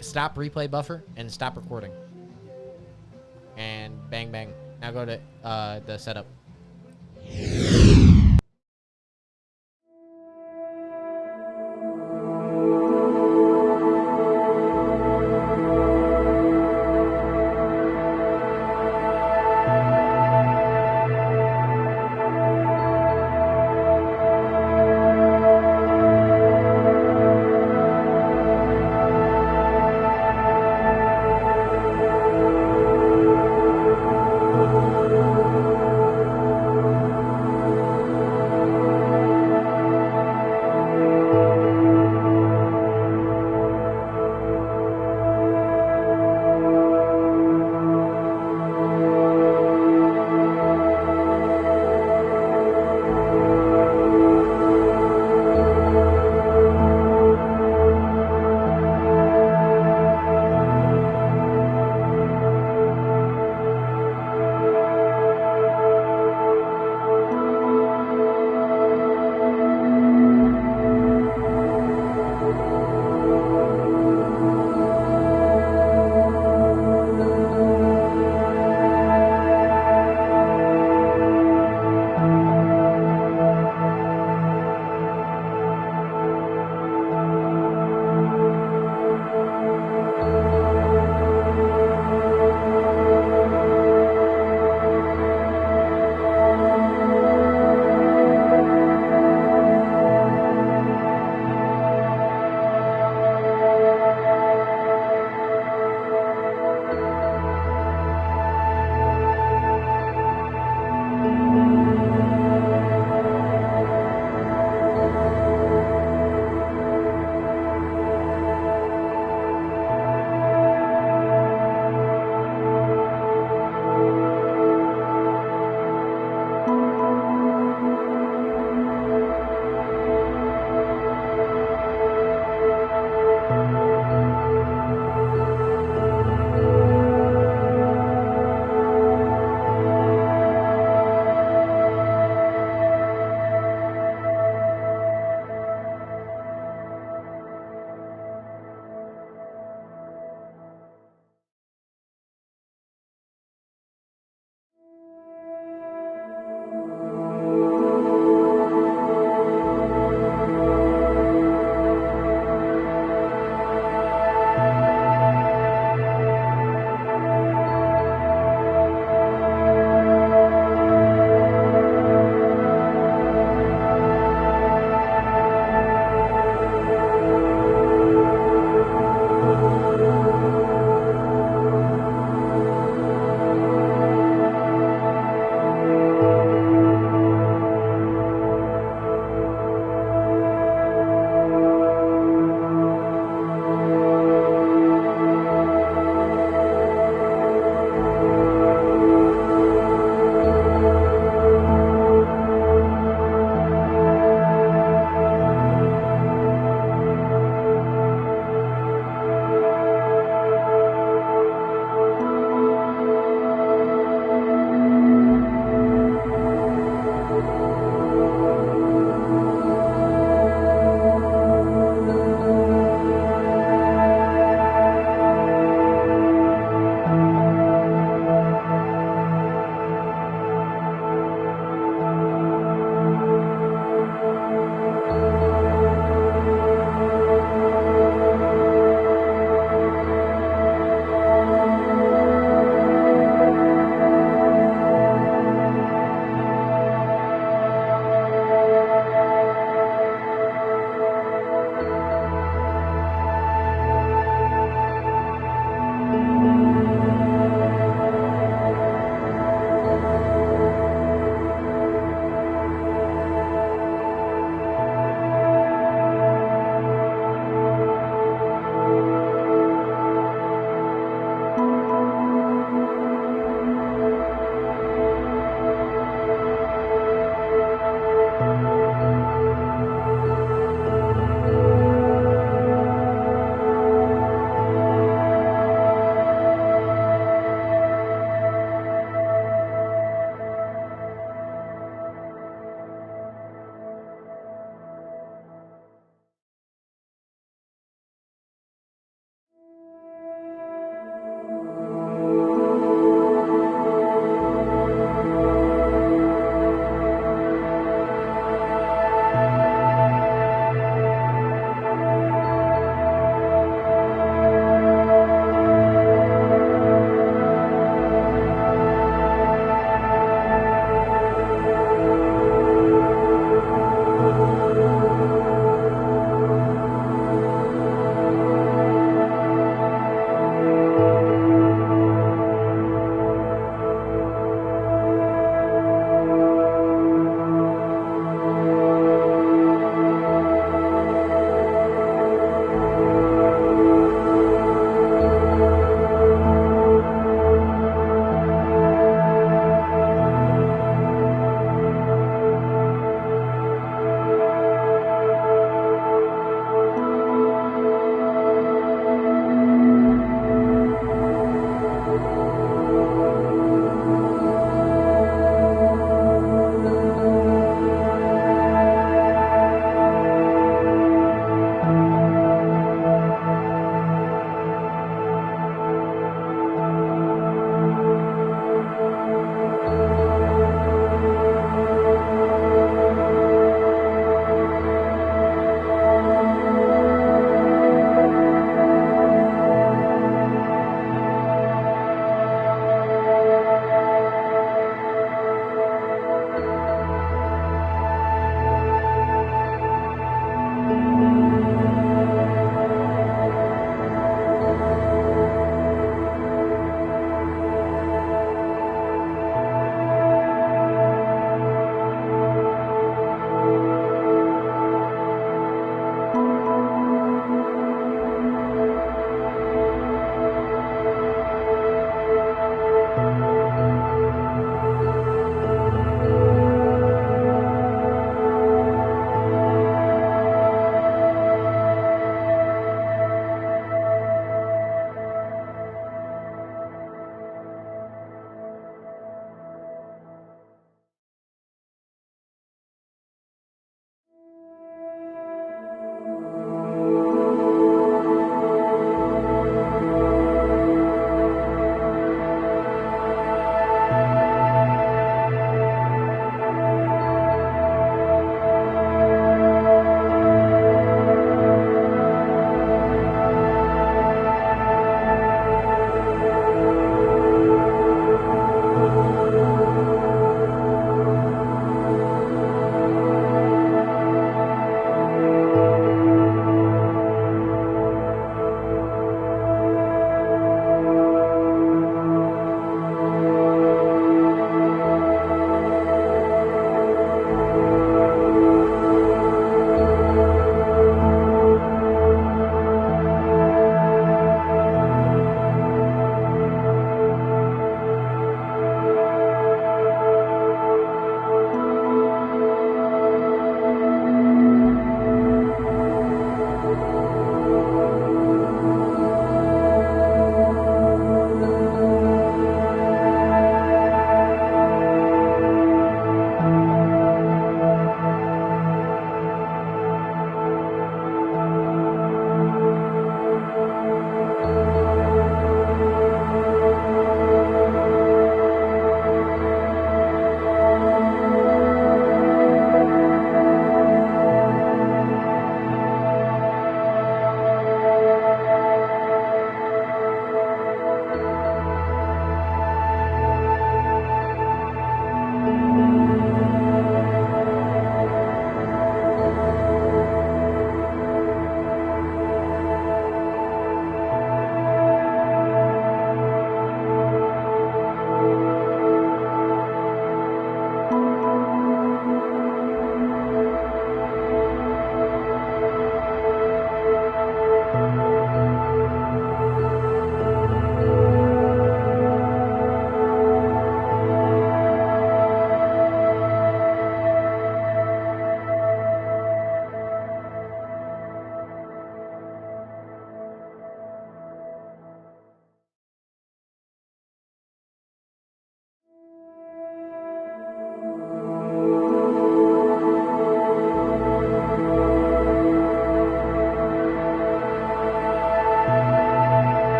Stop replay buffer and stop recording. And bang, bang. Now go to the setup.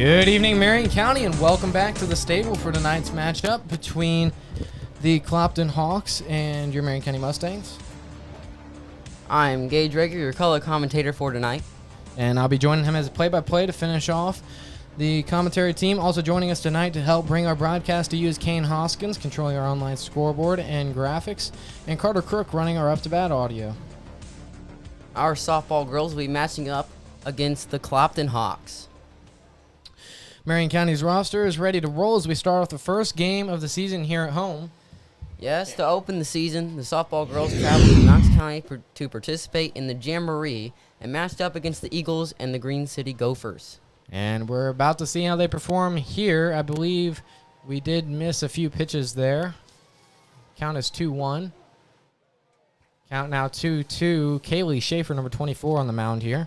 Good evening, Marion County, and welcome back to the stable for tonight's matchup between the Clopton Hawks and your Marion County Mustangs. I'm Gage Rager, your color commentator for tonight. And I'll be joining him as a play-by-play to finish off the commentary team. Also joining us tonight to help bring our broadcast to you is Kane Hoskins, controlling our online scoreboard and graphics, and Carter Crook running our up-to-bat audio. Our softball girls will be matching up against the Clopton Hawks. Marion County's roster is ready to roll as we start off the first game of the season here at home. Yes, to open the season, the softball girls traveled to Knox County to participate in the Jamboree and matched up against the Eagles and the Green City Gophers. And we're about to see how they perform here. I believe we did miss a few pitches there. Count is 2-1. Count now 2-2. Kaylee Schaefer, number 24, on the mound here.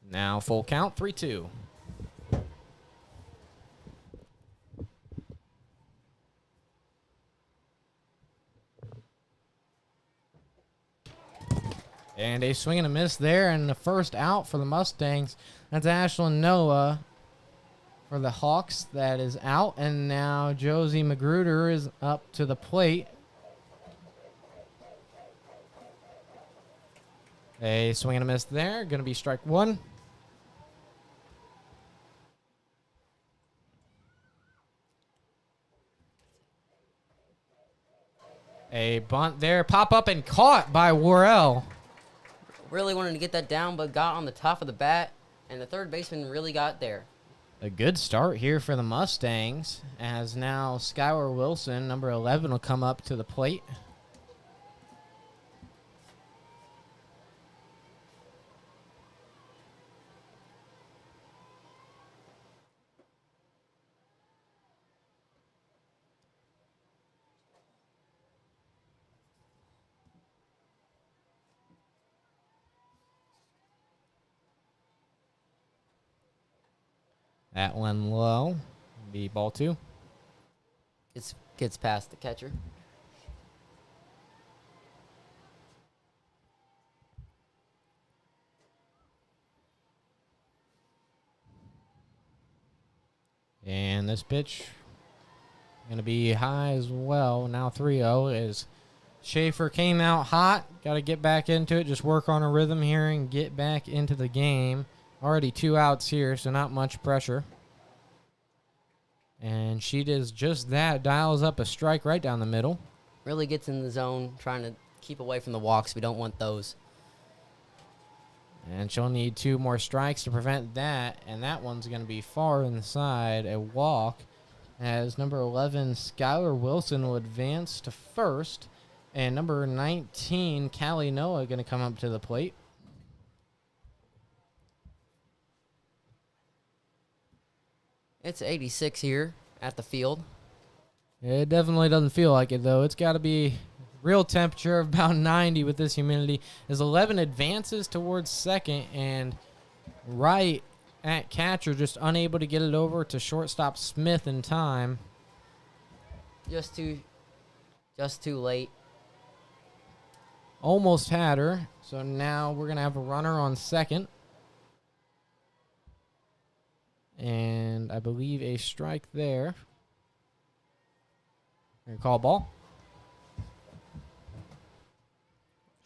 Now full count, 3-2. And a swing and a miss there, and the first out for the Mustangs. That's Ashlyn Noah for the Hawks. That is out, and now Josie Magruder is up to the plate. A swing and a miss there. Going to be strike one. A bunt there. Pop up and caught by Worrell. Really wanted to get that down, but got on the top of the bat, and the third baseman really got there. A good start here for the Mustangs, as now Skylar Wilson, number 11, will come up to the plate. That one low. Be ball two. It gets past the catcher. And this pitch going to be high as well. Now 3-0 as Schaefer came out hot. Got to get back into it. Just work on a rhythm here and get back into the game. Already 2 outs here, so not much pressure. And she does just that. Dials up a strike right down the middle. Really gets in the zone, trying to keep away from the walks. We don't want those. And she'll need 2 more strikes to prevent that. And that one's going to be far inside, a walk. As number 11, Skylar Wilson, will advance to first. And number 19, Callie Noah, going to come up to the plate. It's 86 here at the field. It definitely doesn't feel like it, though. It's got to be real temperature of about 90 with this humidity. As 11 advances towards second, and right at catcher, just unable to get it over to shortstop Smith in time. Just too late. Almost had her. So now we're going to have a runner on second. And I believe a strike there. Call ball.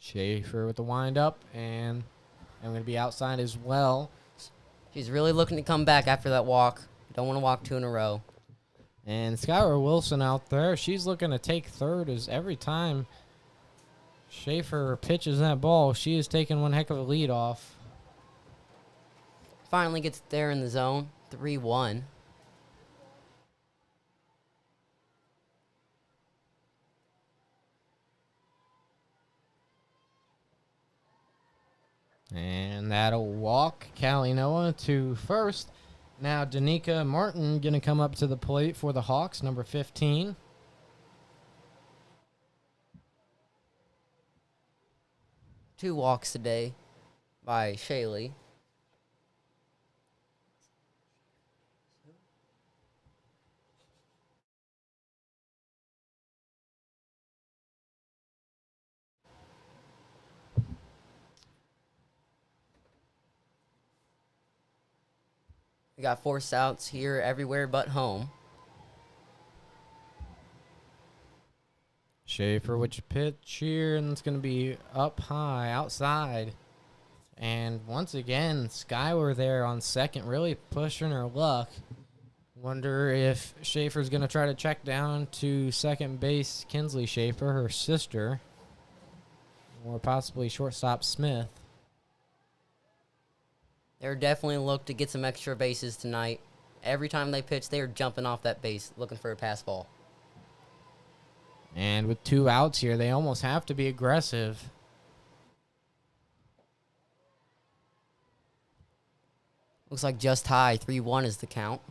Schaefer with the windup, and I'm going to be outside as well. She's really looking to come back after that walk. Don't want to walk 2 in a row. And Skylar Wilson out there, she's looking to take third, as every time Schaefer pitches that ball, she is taking one heck of a lead off. Finally gets there in the zone. 3-1. And that'll walk Callie Noah to first. Now Danica Martin going to come up to the plate for the Hawks, number 15. Two walks today by Shaylee. We got force outs here everywhere but home. Schaefer with your pitch here, and it's going to be up high, outside. And once again, Skylar there on second, really pushing her luck. Wonder if Schaefer's going to try to check down to second base Kinsley Schaefer, her sister, or possibly shortstop Smith. They're definitely look to get some extra bases tonight. Every time they pitch, they are jumping off that base looking for a pass ball. And with 2 outs here, they almost have to be aggressive. Looks like just high. 3-1 is the count.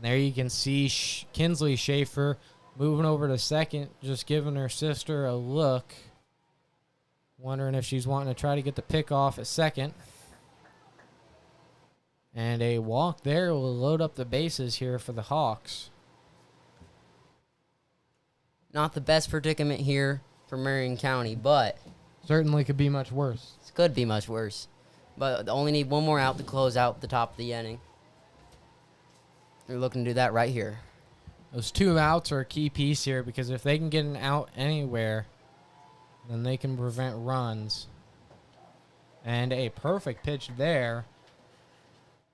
There you can see Kinsley Schaefer moving over to second, just giving her sister a look. Wondering if she's wanting to try to get the pick off at second. And a walk there will load up the bases here for the Hawks. Not the best predicament here for Marion County, but Certainly could be much worse. it could be much worse. But they only need one more out to close out the top of the inning. They're looking to do that right here. Those 2 outs are a key piece here because if they can get an out anywhere, then they can prevent runs. And a perfect pitch there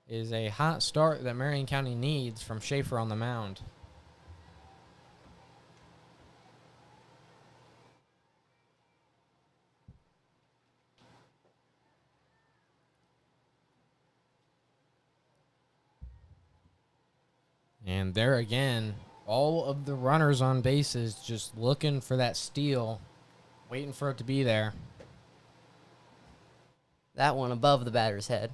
is a hot start that Marion County needs from Schaefer on the mound. And there again, all of the runners on bases just looking for that steal, waiting for it to be there. That one above the batter's head.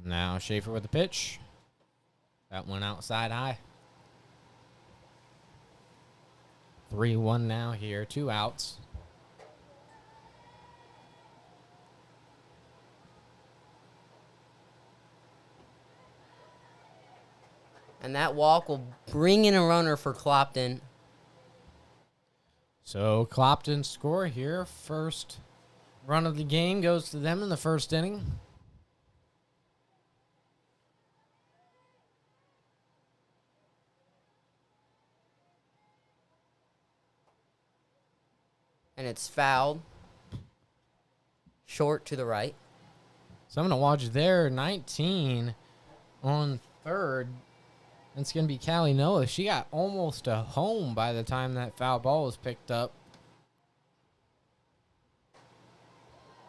Now Schaefer with the pitch. That one outside high. 3-1 now here, 2 outs. And that walk will bring in a runner for Clopton. So Clopton score here. First run of the game goes to them in the first inning. And it's fouled. Short to the right. So I'm going to watch there, 19 on third. It's going to be Callie Noah. She got almost a home by the time that foul ball was picked up.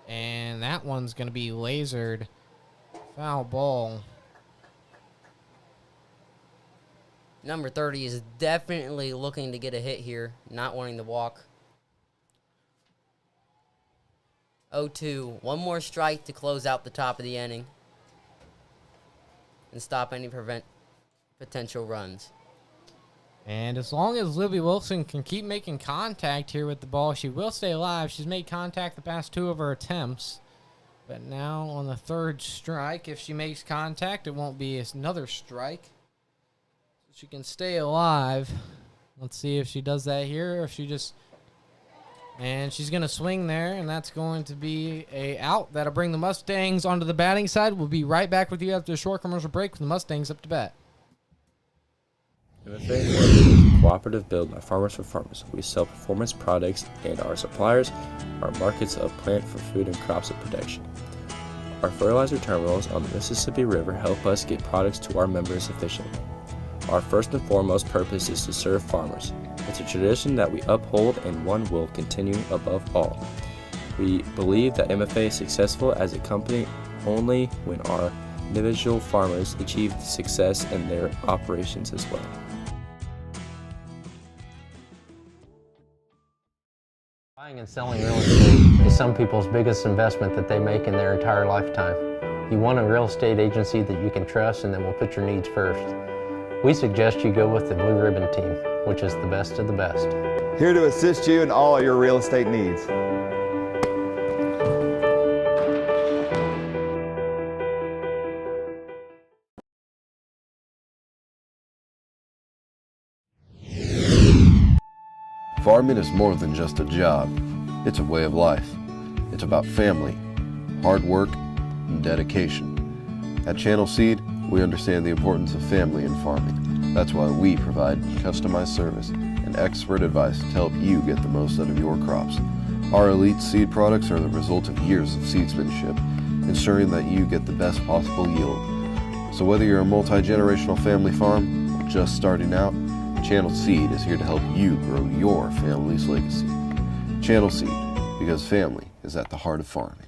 And that one's going to be lasered. Foul ball. Number 30 is definitely looking to get a hit here, not wanting to walk. 0-2. One more strike to close out the top of the inning and stop any potential runs. And as long as Libby Wilson can keep making contact here with the ball, she will stay alive. She's made contact the past 2 of her attempts. But now on the third strike, if she makes contact, it won't be another strike. She can stay alive. Let's see if she does that here or if she just... And she's going to swing there, and that's going to be a out. That'll bring the Mustangs onto the batting side. We'll be right back with you after a short commercial break with the Mustangs up to bat. MFA is a cooperative built by farmers for farmers. We sell performance products, and our suppliers are markets of plant for food and crops of protection. Our fertilizer terminals on the Mississippi River help us get products to our members efficiently. Our first and foremost purpose is to serve farmers. It's a tradition that we uphold and one will continue above all. We believe that MFA is successful as a company only when our individual farmers achieve success in their operations as well. Buying and selling real estate is some people's biggest investment that they make in their entire lifetime. You want a real estate agency that you can trust and that will put your needs first. We suggest you go with the Blue Ribbon team, which is the best of the best. Here to assist you in all your real estate needs. Farming is more than just a job. It's a way of life. It's about family, hard work, and dedication. At Channel Seed, we understand the importance of family in farming. That's why we provide customized service and expert advice to help you get the most out of your crops. Our elite seed products are the result of years of seedsmanship, ensuring that you get the best possible yield. So whether you're a multi-generational family farm or just starting out, Channel Seed is here to help you grow your family's legacy. Channel Seed, because family is at the heart of farming.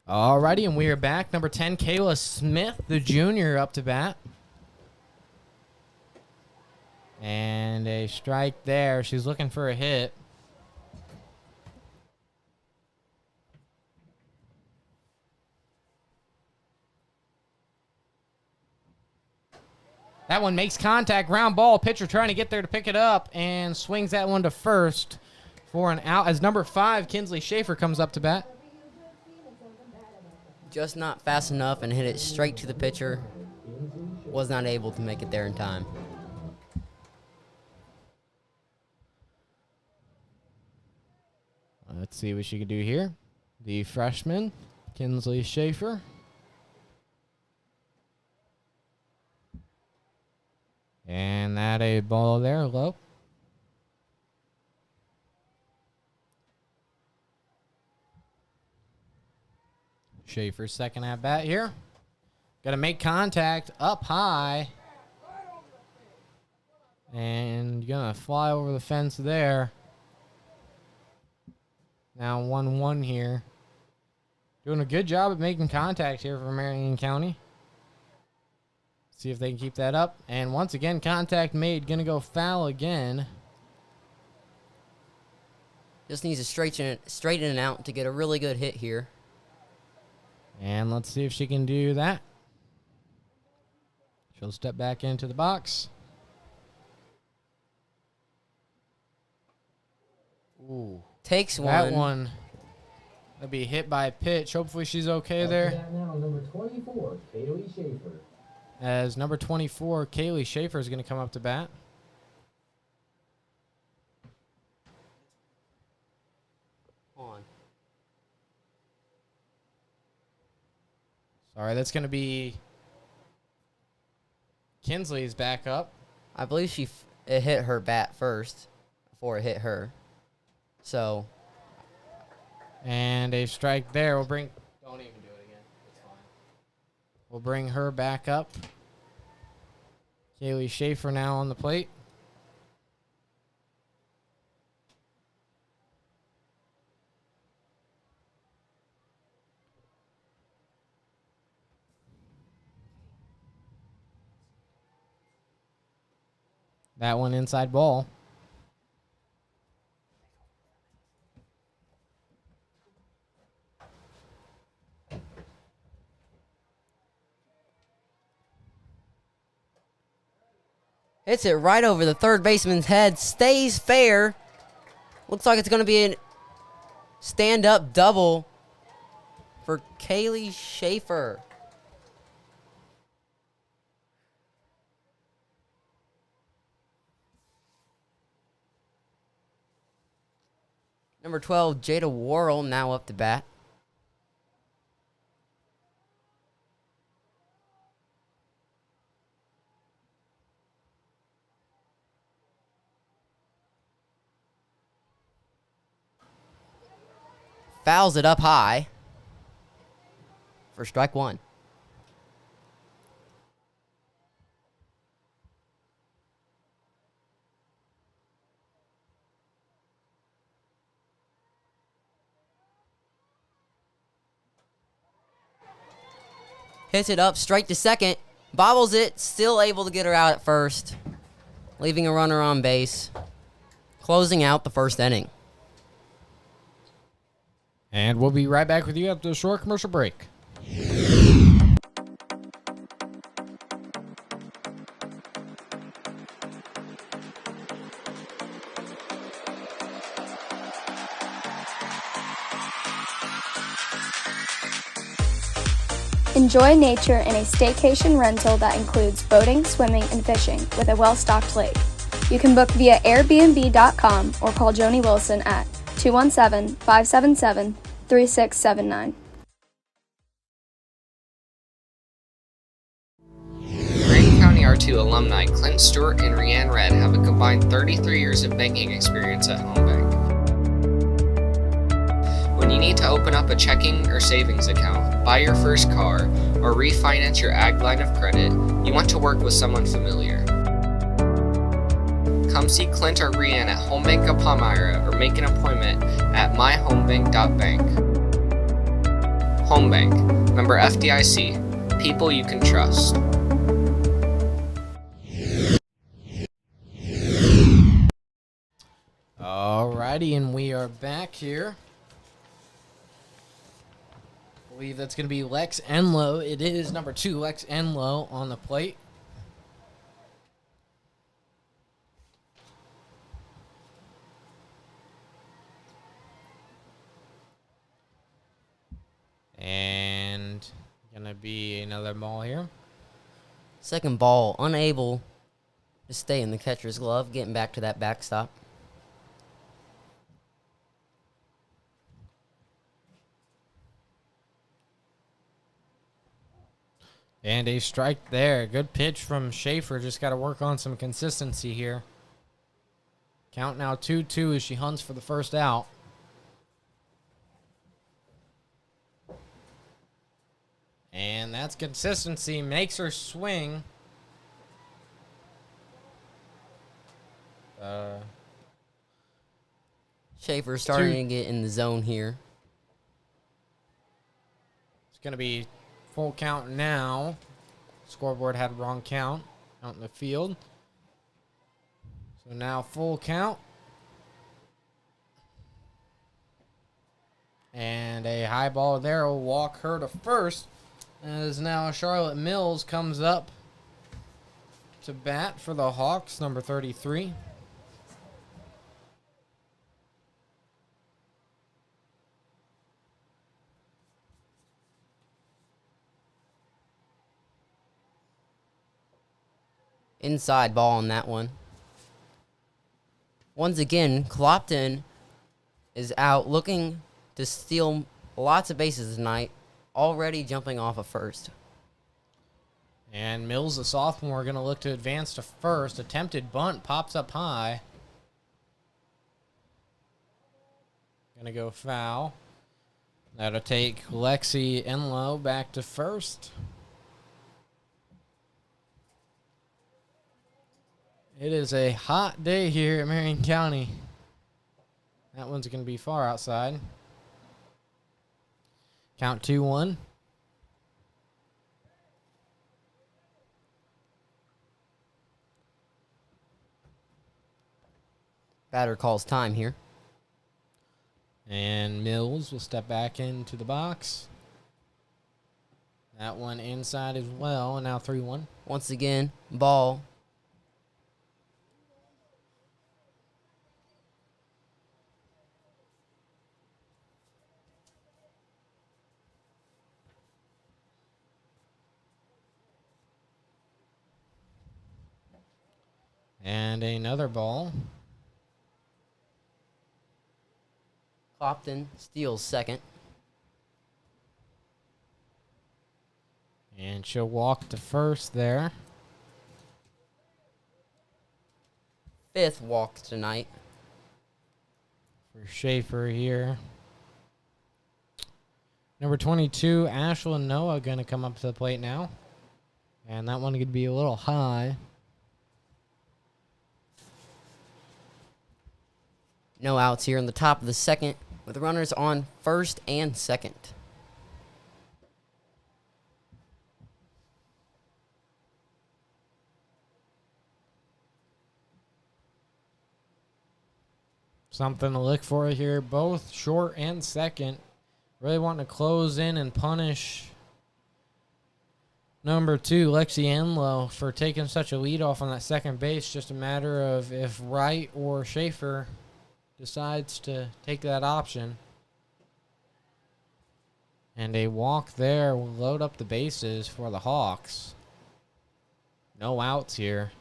Alrighty, and we are back. Number 10, Kayla Smith, the junior, up to bat. And a strike there. She's looking for a hit. That one makes contact. Ground ball. Pitcher trying to get there to pick it up and swings that one to first for an out as number 5, Kinsley Schaefer, comes up to bat. Just not fast enough and hit it straight to the pitcher. Was not able to make it there in time. Let's see what she can do here. The freshman, Kinsley Schaefer. And that a ball there, low. Schaefer's second at bat here. Got to make contact up high. And going to fly over the fence there. Now 1-1 here. Doing a good job at making contact here for Marion County. See if they can keep that up. And once again, contact made. Going to go foul again. Just needs to straighten it out to get a really good hit here. And let's see if she can do that. She'll step back into the box. Ooh. Takes one. That one will be hit by a pitch. Hopefully she's okay there. Now, number 24, Kaylee Schaefer. As number 24, Kaylee Schaefer, is going to come up to bat. On. Sorry, that's going to be Kinsley's back up. I believe it hit her bat first before it hit her. So. And a strike there. Don't even do it again. It's fine. We'll bring her back up. Kaylee Schaefer now on the plate. That one inside ball. Hits it right over the third baseman's head. Stays fair. Looks like it's going to be a stand-up double for Kaylee Schaefer. Number 12, Jada Worrell, now up to bat. Fouls it up high for strike one. Hits it up straight to second. Bobbles it. Still able to get her out at first. Leaving a runner on base. Closing out the first inning. And we'll be right back with you after the short commercial break. Enjoy nature in a staycation rental that includes boating, swimming, and fishing with a well-stocked lake. You can book via Airbnb.com or call Joni Wilson at 217-577-3679. Marion County R2 alumni Clint Stewart and Rianne Red have a combined 33 years of banking experience at Home Bank. When you need to open up a checking or savings account, buy your first car, or refinance your ag line of credit, you want to work with someone familiar. Come see Clint or Rianne at Home Bank of Palmyra or make an appointment at myhomebank.bank. Home Bank, member FDIC, people you can trust. Alrighty, and we are back here. I believe that's going to be Lex Enlow. It is number 2, Lex Enlow on the plate. And going to be another ball here. Second ball, unable to stay in the catcher's glove, getting back to that backstop. And a strike there. Good pitch from Schaefer. Just got to work on some consistency here. Count now 2-2 as she hunts for the first out. And that's consistency. Makes her swing. Schaefer starting to get in the zone here. It's going to be full count now. Scoreboard had wrong count out in the field. So now full count. And a high ball there will walk her to first. As now Charlotte Mills comes up to bat for the Hawks, number 33. Inside ball on that one. Once again, Clopton is out looking to steal lots of bases tonight, already jumping off of first. And Mills, the sophomore, going to look to advance to first. Attempted bunt pops up high. Going to go foul. That'll take Lexi Enlow back to first. It is a hot day here at Marion County. That one's going to be far outside. Count 2-1. Batter calls time here. And Mills will step back into the box. That one inside as well, and now 3-1. Once again, ball. And another ball. Clopton steals second. And she'll walk to first there. Fifth walk tonight. For Schaefer here. Number 22, Ashlyn Noah, going to come up to the plate now. And that one could be a little high. No outs here in the top of the second, with runners on first and second. Something to look for here. Both short and second Really wanting to close in and punish number 2, Lexi Enlow, for taking such a lead off on that second base. Just a matter of if Wright or Schaefer decides to take that option. And a walk there will load up the bases for the Hawks. No outs here.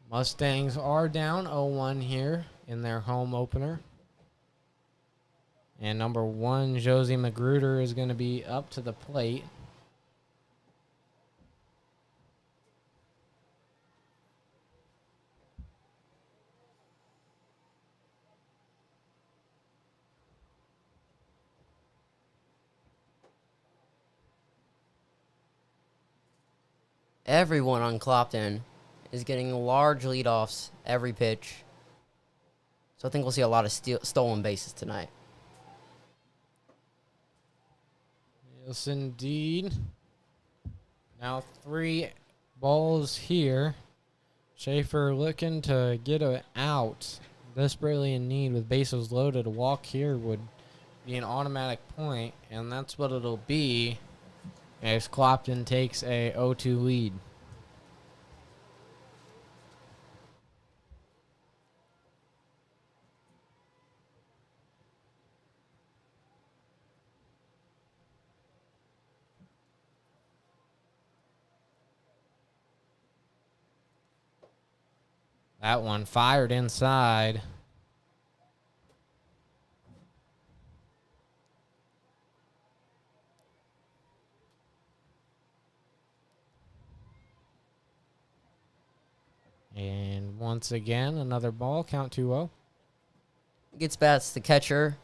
Mustangs are down 0-1 here in their home opener. And number 1, Josie Magruder, is going to be up to the plate. Everyone on Clopton is getting large leadoffs every pitch. So I think we'll see a lot of stolen bases tonight. Yes, indeed. Now 3 balls here. Schaefer looking to get an out. Desperately in need with bases loaded. A walk here would be an automatic point, and that's what it'll be as Clopton takes a 0-2 lead. That one fired inside. And once again, another ball, count 2-0. Gets past the catcher.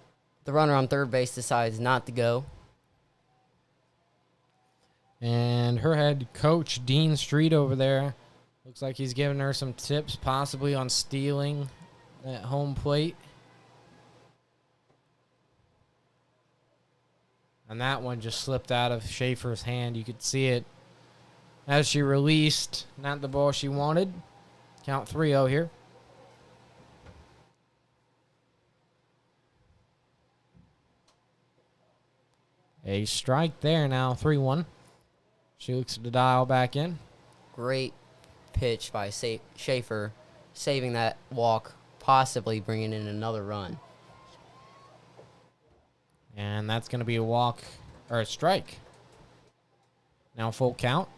The runner on third base decides not to go. And her head coach, Dean Street, over there, looks like he's giving her some tips, possibly on stealing that home plate. And that one just slipped out of Schaefer's hand. You could see it as she released. Not the ball she wanted. Count 3-0 here. A strike there now, 3-1. She looks to dial back in. Great pitch by Schaefer, saving that walk, possibly bringing in another run. And that's going to be a walk, or a strike. Now full count.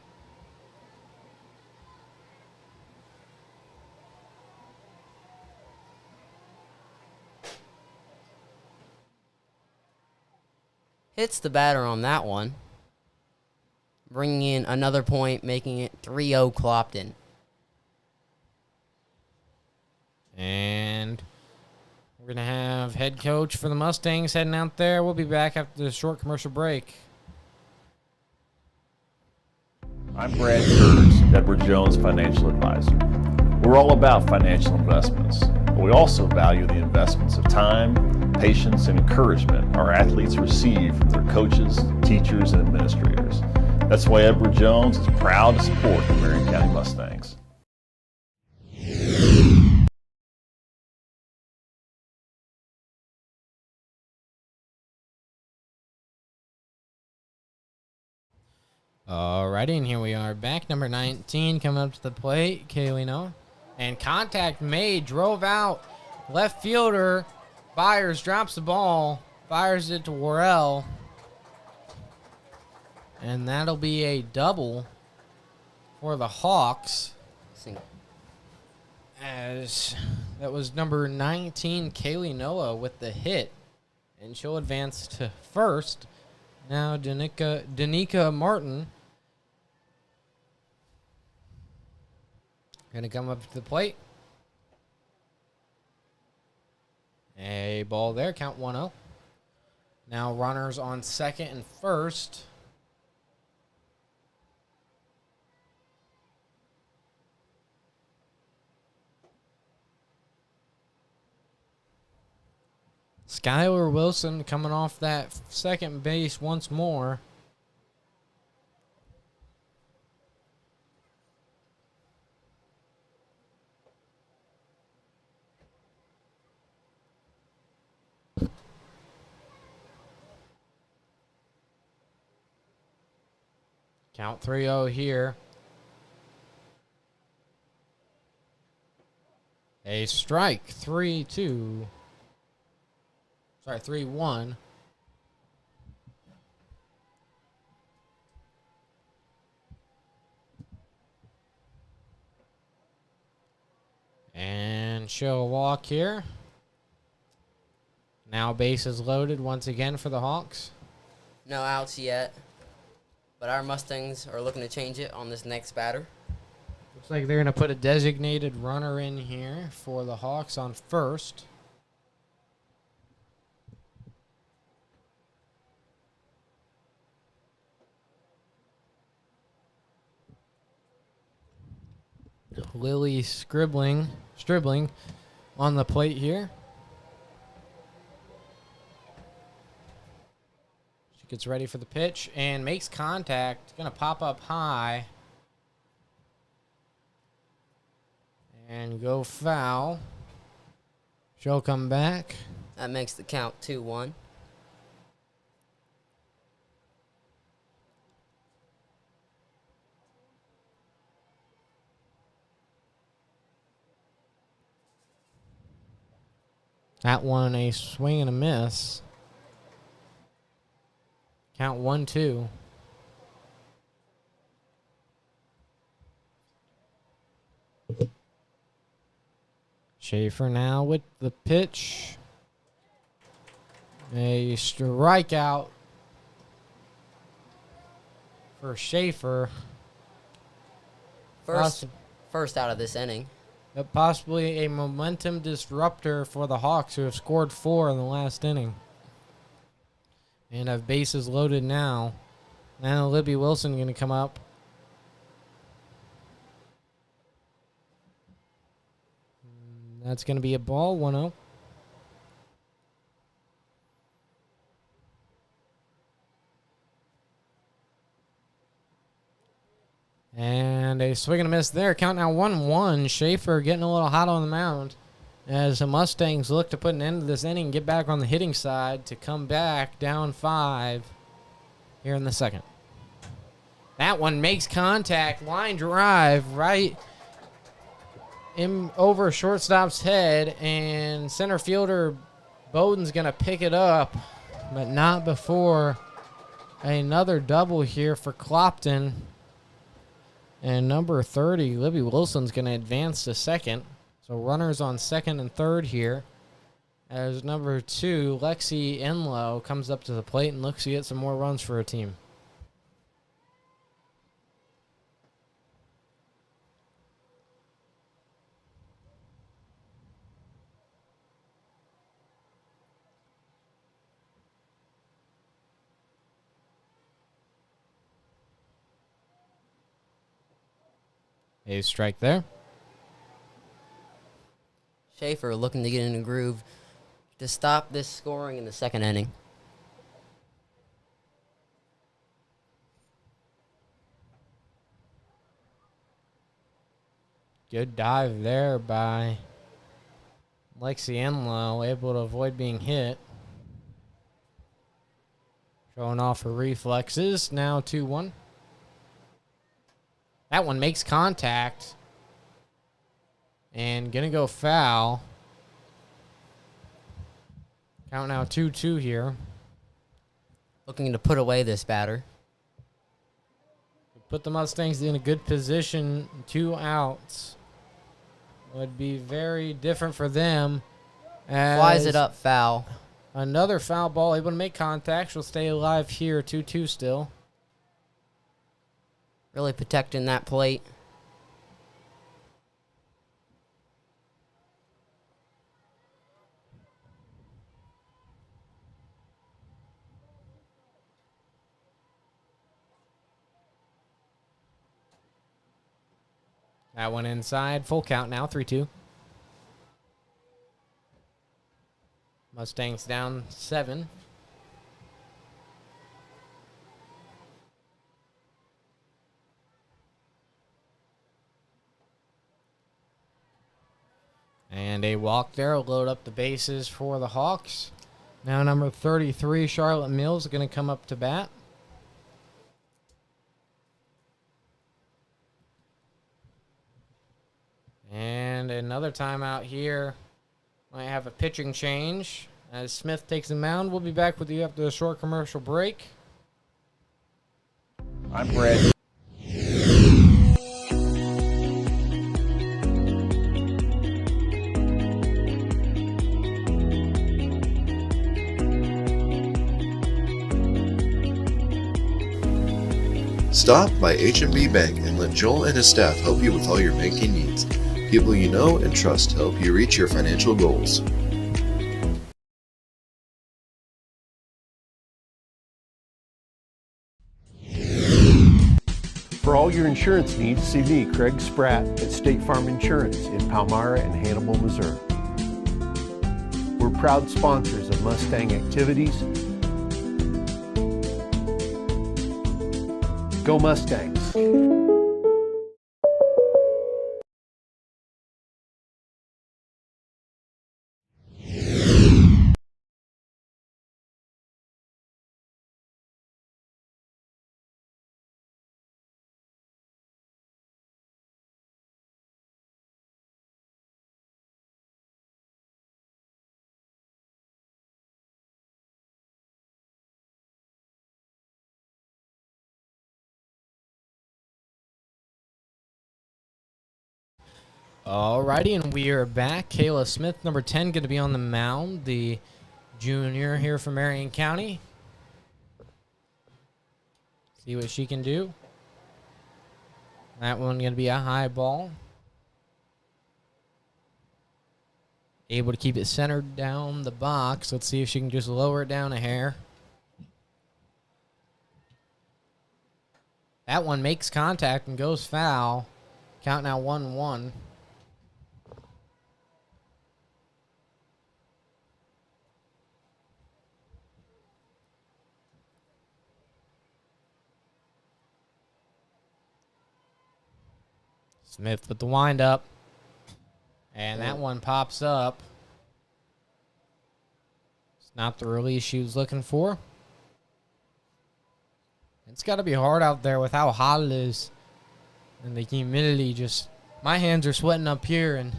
Hits the batter on that one, bringing in another point, making it 3-0 Clopton. And we're going to have head coach for the Mustangs heading out there. We'll be back after the short commercial break. I'm Brad Curtis, Edward Jones Financial Advisor. We're all about financial investments, but we also value the investments of time, patience, and encouragement our athletes receive from their coaches, teachers, and administrators. That's why Edward Jones is proud to support the Marion County Mustangs. Alrighty, and here we are back. Number 19 coming up to the plate, Kaylee Noah. And contact made, drove out. Left fielder Byers drops the ball, fires it to Worrell. And that'll be a double for the Hawks. As that was number 19, Kaylee Noah, with the hit. And she'll advance to first. Now Danica Martin going to come up to the plate. A ball there, count 1-0. Now runners on second and first. Skylar Wilson coming off that second base once more. Count 3-0 here. A strike. 3-2. Sorry, 3-1. And show a walk here. Now bases loaded once again for the Hawks. No outs yet, but our Mustangs are looking to change it on this next batter. Looks like they're going to put a designated runner in here for the Hawks on first. Lily Stribling on the plate here. She gets ready for the pitch and makes contact. Going to pop up high and go foul. She'll come back. That makes the count 2-1. That one a swing and a miss. Count 1-2. Schaefer now with the pitch. A strikeout for Schaefer. First out of this inning. Possibly a momentum disruptor for the Hawks, who have scored 4 in the last inning. And have bases loaded now. Now Libby Wilson going to come up. That's going to be a ball, 1-0. And a swing and a miss there. Count now 1-1. Schaefer getting a little hot on the mound as the Mustangs look to put an end to this inning and get back on the hitting side to come back down 5 here in the second. That one makes contact. Line drive right in over shortstop's head, and center fielder Bowden's going to pick it up, but not before another double here for Clopton. And number 30, Libby Wilson's going to advance to second. So runners on second and third here. As number 2, Lexi Enlow, comes up to the plate and looks to get some more runs for her team. A strike there. Schaefer looking to get in a groove to stop this scoring in the second inning. Good dive there by Lexi Enlow, able to avoid being hit. Showing off her reflexes. Now 2-1. That one makes contact. And going to go foul. Count now 2-2 here. Looking to put away this batter. Put the Mustangs in a good position. 2 outs. Would be very different for them. Flies it up foul. Another foul ball. Able to make contact. She'll stay alive here. 2-2 still. Really protecting that plate. That one inside. Full count now. 3-2. Mustangs down 7. And a walk there will load up the bases for the Hawks. Now number 33, Charlotte Mills, is going to come up to bat. another timeout here. Might have a pitching change as Smith takes the mound. We'll be back with you after a short commercial break. I'm Brad. Stop by H&B Bank and let Joel and his staff help you with all your banking needs. People you know and trust to help you reach your financial goals. For all your insurance needs, see me, Craig Spratt, at State Farm Insurance in Palmyra and Hannibal, Missouri. We're proud sponsors of Mustang activities. Go Mustangs! Alrighty, and we are back. Kayla Smith, number 10, going to be on the mound, the junior here from Marion County. See what she can do. That one going to be a high ball. Able to keep it centered down the box. Let's see if she can just lower it down a hair. That one makes contact and goes foul. Count now 1-1. Smith with the windup. And that one pops up. It's not the release she was looking for. It's got to be hard out there with how hot it is. And the humidity just... My hands are sweating up here, and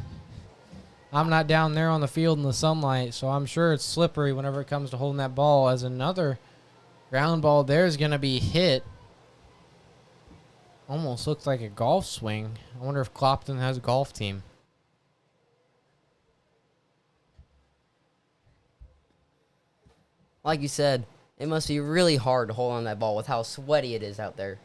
I'm not down there on the field in the sunlight, so I'm sure it's slippery whenever it comes to holding that ball. As another ground ball there is going to be hit. Almost looks like a golf swing. I wonder if Clopton has a golf team. Like you said, it must be really hard to hold on that ball with how sweaty it is out there.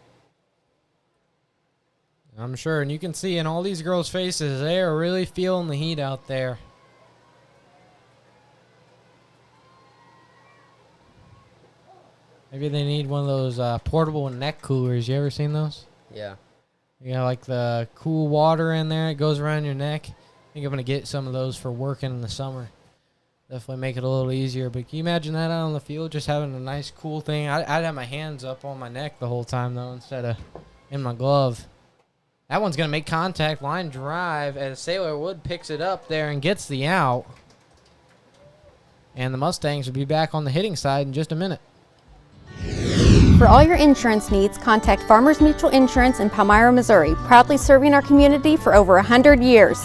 I'm sure, and you can see in all these girls' faces, they are really feeling the heat out there. Maybe they need one of those portable neck coolers. You ever seen those? Yeah. You got like the cool water in there. It goes around your neck. I think I'm going to get some of those for working in the summer. Definitely make it a little easier. But can you imagine that out on the field, just having a nice cool thing? I'd have my hands up on my neck the whole time, though, instead of in my glove. That one's going to make contact. Line drive as Sailor Wood picks it up there and gets the out. And the Mustangs will be back on the hitting side in just a minute. For all your insurance needs, contact Farmers Mutual Insurance in Palmyra, Missouri, proudly serving our community for over 100 years.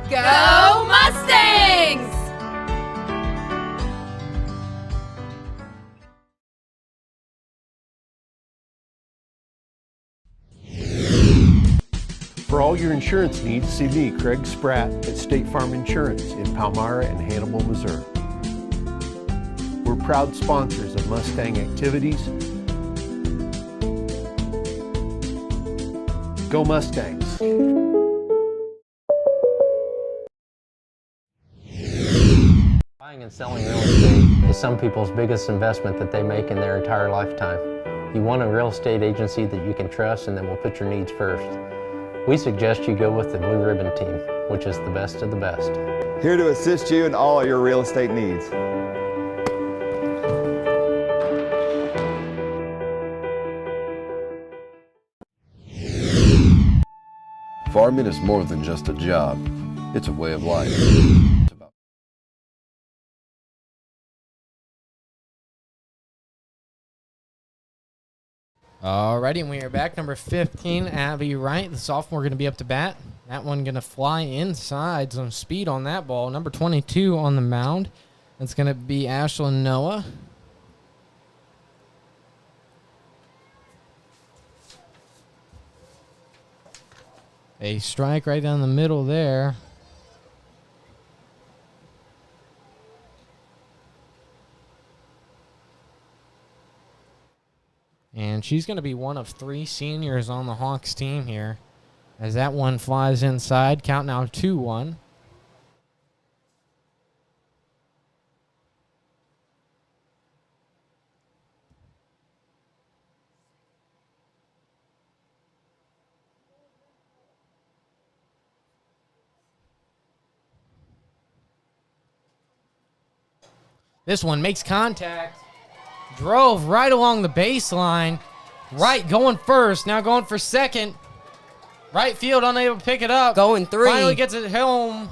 Go Mustangs! For all your insurance needs, see me, Craig Spratt, at State Farm Insurance in Palmyra and Hannibal, Missouri. We're proud sponsors of Mustang activities. Go Mustangs! Buying and selling real estate is some people's biggest investment that they make in their entire lifetime. You want a real estate agency that you can trust and that will put your needs first. We suggest you go with the Blue Ribbon Team, which is the best of the best. Here to assist you in all your real estate needs. Farming is more than just a job. It's a way of life. Alrighty, and we are back. Number 15, Abby Wright, the sophomore, going to be up to bat. That one going to fly inside. Some speed on that ball. Number 22 on the mound. That's going to be Ashlyn Noah. A strike right down the middle there. And she's going to be one of 3 seniors on the Hawks team here. As that one flies inside. Count now 2-1. This one makes contact. Drove right along the baseline. Right going first. Now going for second. Right field unable to pick it up. Going 3. Finally gets it home.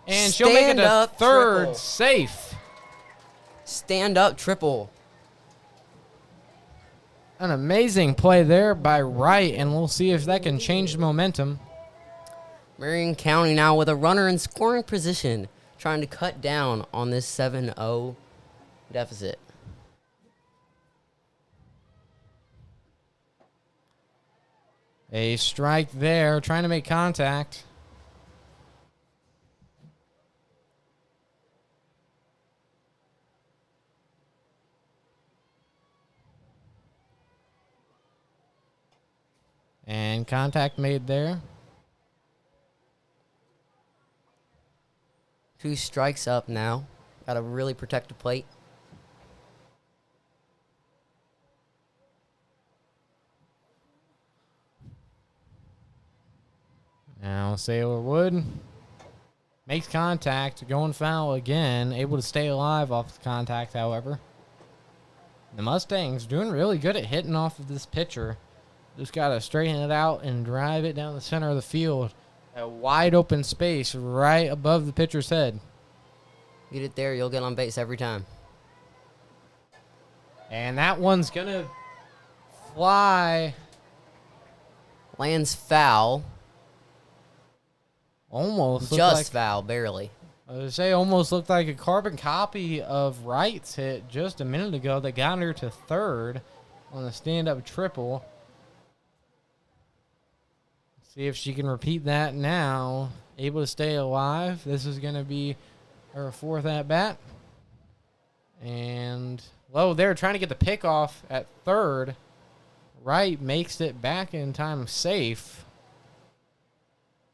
And she'll make it a third triple. Safe. Stand up triple. An amazing play there by Wright. And we'll see if that can change the momentum. Marion County now with a runner in scoring position. Trying to cut down on this 7-0 deficit. A strike there, trying to make contact. And contact made there. 2 strikes up now. Got to really protect the plate. Now Sailor Wood makes contact, going foul again, able to stay alive off the contact, however. The Mustangs doing really good at hitting off of this pitcher. Just got to straighten it out and drive it down the center of the field. A wide open space right above the pitcher's head. Get it there, you'll get on base every time. And that one's going to fly. Lands foul. Almost just foul, barely. I would say almost looked like a carbon copy of Wright's hit just a minute ago that got her to third on the stand-up triple. See if she can repeat that now. Able to stay alive. This is going to be her 4th at-bat. And, well, they're trying to get the pick off at third. Wright makes it back in time safe.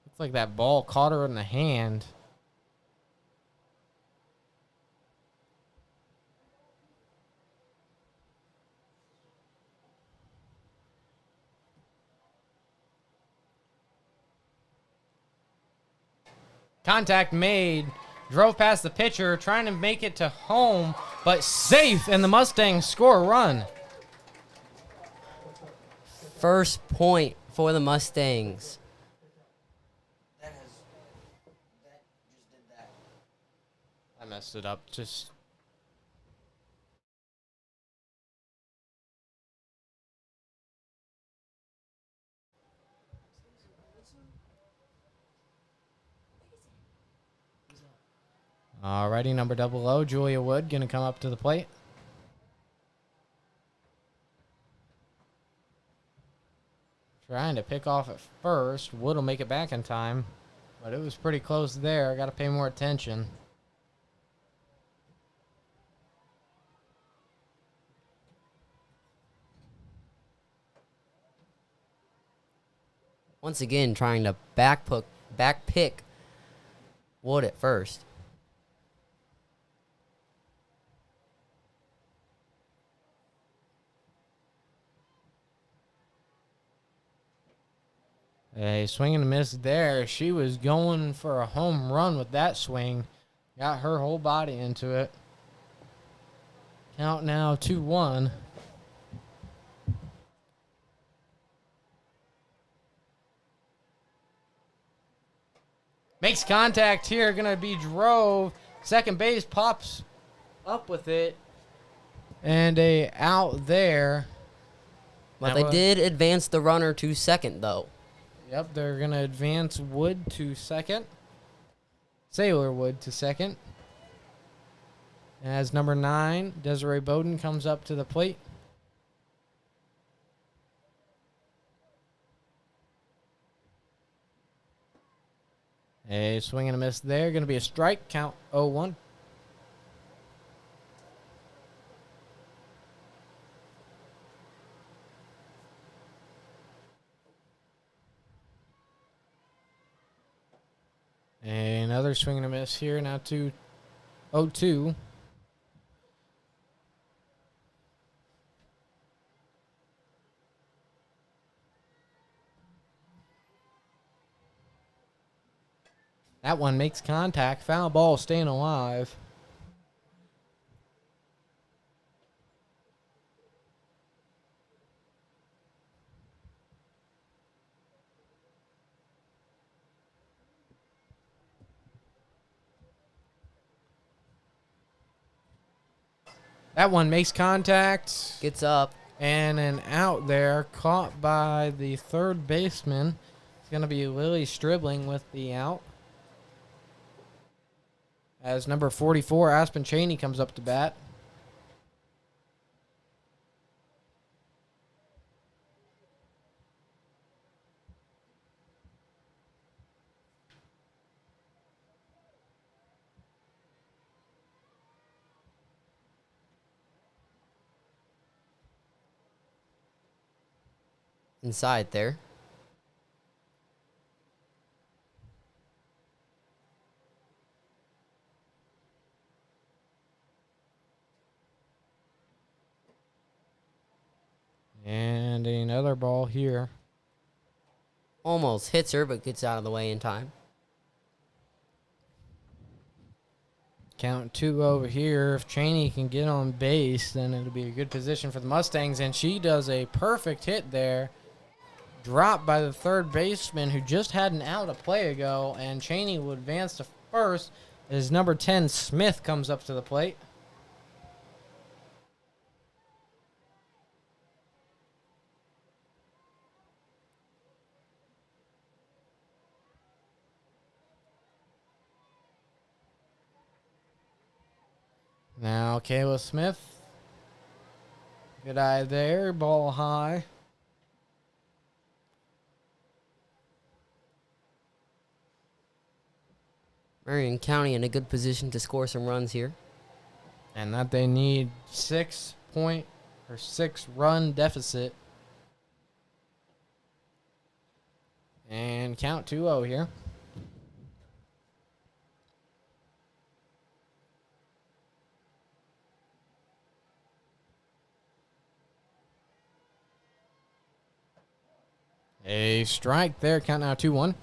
Looks like that ball caught her in the hand. Contact made. Drove past the pitcher, trying to make it to home, but safe, and the Mustangs score a run. First point for the Mustangs. I messed it up. Just alrighty, number 00, Julia Wood, gonna come up to the plate. Trying to pick off at first. Wood will make it back in time, but it was pretty close there. I got to pay more attention. Once again, trying to back pick Wood at first. A swing and a miss there. She was going for a home run with that swing. Got her whole body into it. Count now 2-1. Makes contact here. Going to be drove. Second base pops up with it. And a out there. But they did advance the runner to second, though. Yep, they're going to advance Wood to second. Sailor Wood to second. As number 9, Desiree Bowden, comes up to the plate. A swing and a miss there. Going to be a strike. Count 0-1. Another swing and a miss here. Now to 0-2. That one makes contact. Foul ball, staying alive. That one makes contact. Gets up. And an out there, caught by the third baseman. It's going to be Lily Stribling with the out. As number 44, Aspen Cheney, comes up to bat. Inside there. And another ball here. Almost hits her, but gets out of the way in time. Count 2 over here. If Cheney can get on base, then it'll be a good position for the Mustangs. And she does a perfect hit there. Dropped by the third baseman, who just had an out a play ago. And Cheney will advance to first as number 10, Smith, comes up to the plate. Now Kayla Smith. Good eye there. Ball high. Marion County in a good position to score some runs here. And that they need 6-run deficit. And count 2-0 here. A strike there. Count now 2-1.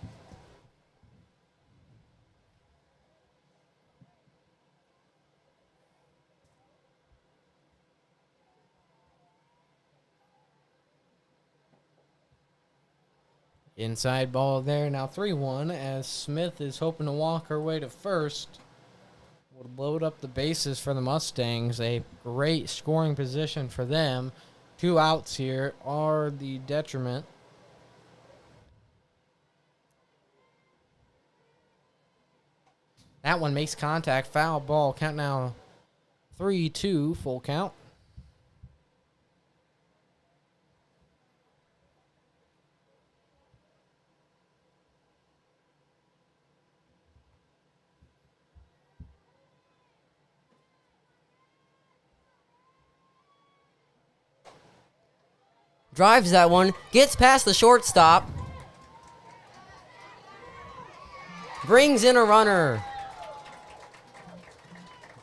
Inside ball there. Now 3-1 as Smith is hoping to walk her way to first. Would load up the bases for the Mustangs. A great scoring position for them. 2 outs here are the detriment. That one makes contact. Foul ball. Count now 3-2. Full count. Drives that one. Gets past the shortstop. Brings in a runner.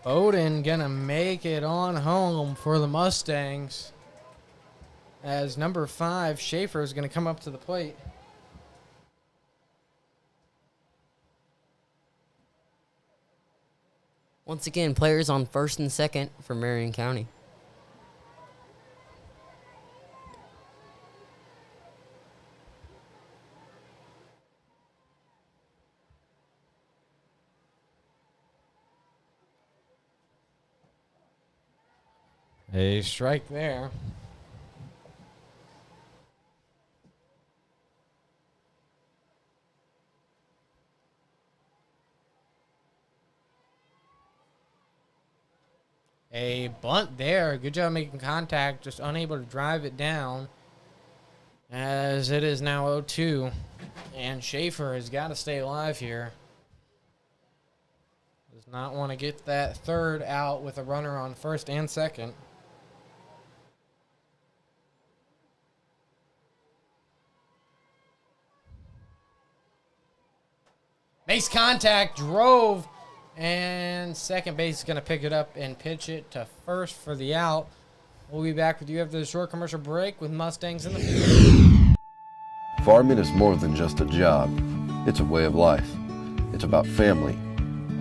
Bowden gonna make it on home for the Mustangs. As number 5, Schaefer, is gonna come up to the plate. Once again, players on first and second for Marion County. A strike there. A bunt there. Good job making contact. Just unable to drive it down. As it is now 0-2. And Schaefer has got to stay alive here. Does not want to get that third out with a runner on first and second. Makes contact, drove, and second base is going to pick it up and pitch it to first for the out. We'll be back with you after the short commercial break with Mustangs in the field. Farming is more than just a job. It's a way of life. It's about family,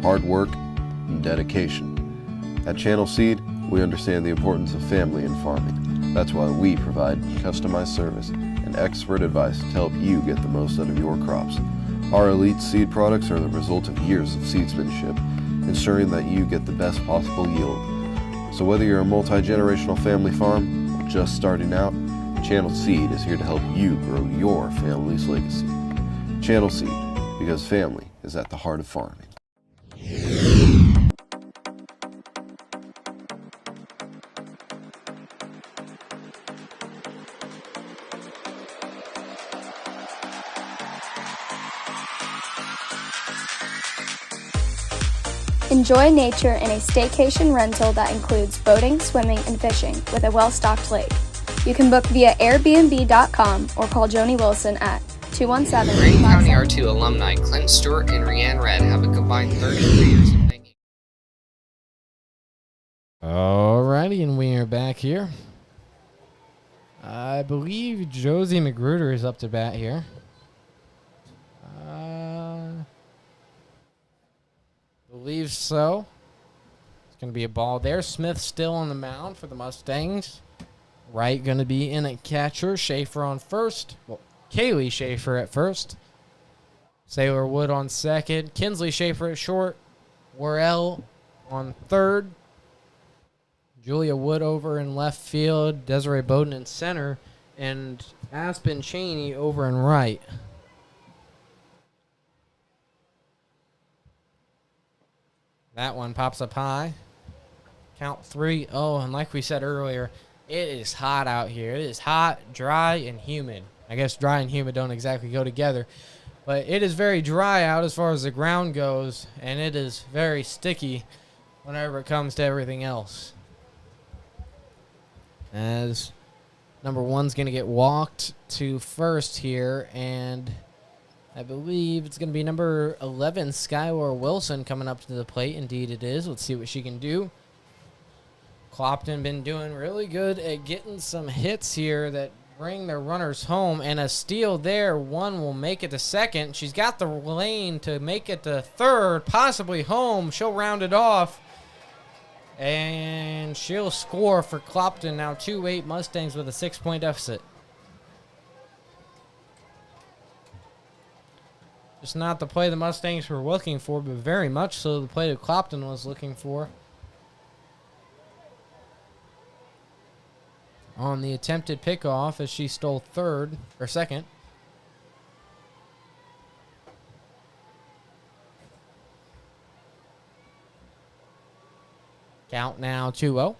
hard work, and dedication. At Channel Seed, we understand the importance of family in farming. That's why we provide customized service and expert advice to help you get the most out of your crops. Our elite seed products are the result of years of seedsmanship, ensuring that you get the best possible yield. So whether you're a multi-generational family farm or just starting out, Channel Seed is here to help you grow your family's legacy. Channel Seed, because family is at the heart of farming. Enjoy nature in a staycation rental that includes boating, swimming, and fishing with a well-stocked lake. You can book via Airbnb.com or call Joni Wilson at 217. Green County R2 alumni Clint Stewart and Rianne Red have a combined 33 years of banking. Alrighty, and we are back here. I believe Josie Magruder is up to bat here. Believe so. It's going to be a ball there. Smith still on the mound for the Mustangs. Wright going to be in at catcher. Schaefer on first. Well, Kaylee Schaefer at first. Sailor Wood on second. Kinsley Schaefer at short. Worrell on third. Julia Wood over in left field. Desiree Bowden in center. And Aspen Cheney over in right. That one pops up high. Count 3-0. And like we said earlier, it is hot out here. It is hot, dry, and humid. I guess dry and humid don't exactly go together. But it is very dry out as far as the ground goes. And it is very sticky whenever it comes to everything else. As number one's going to get walked to first here. And I believe it's going to be number 11, Skylar Wilson, coming up to the plate. Indeed it is. Let's see what she can do. Clopton been doing really good at getting some hits here that bring their runners home. And a steal there. One will make it to second. She's got the lane to make it to third, possibly home. She'll round it off. And she'll score for Clopton. Now 2-8 Mustangs with a 6-point deficit. Just not the play the Mustangs were looking for, but very much so the play that Clopton was looking for. On the attempted pickoff as she stole third, or second. Count now 2-0.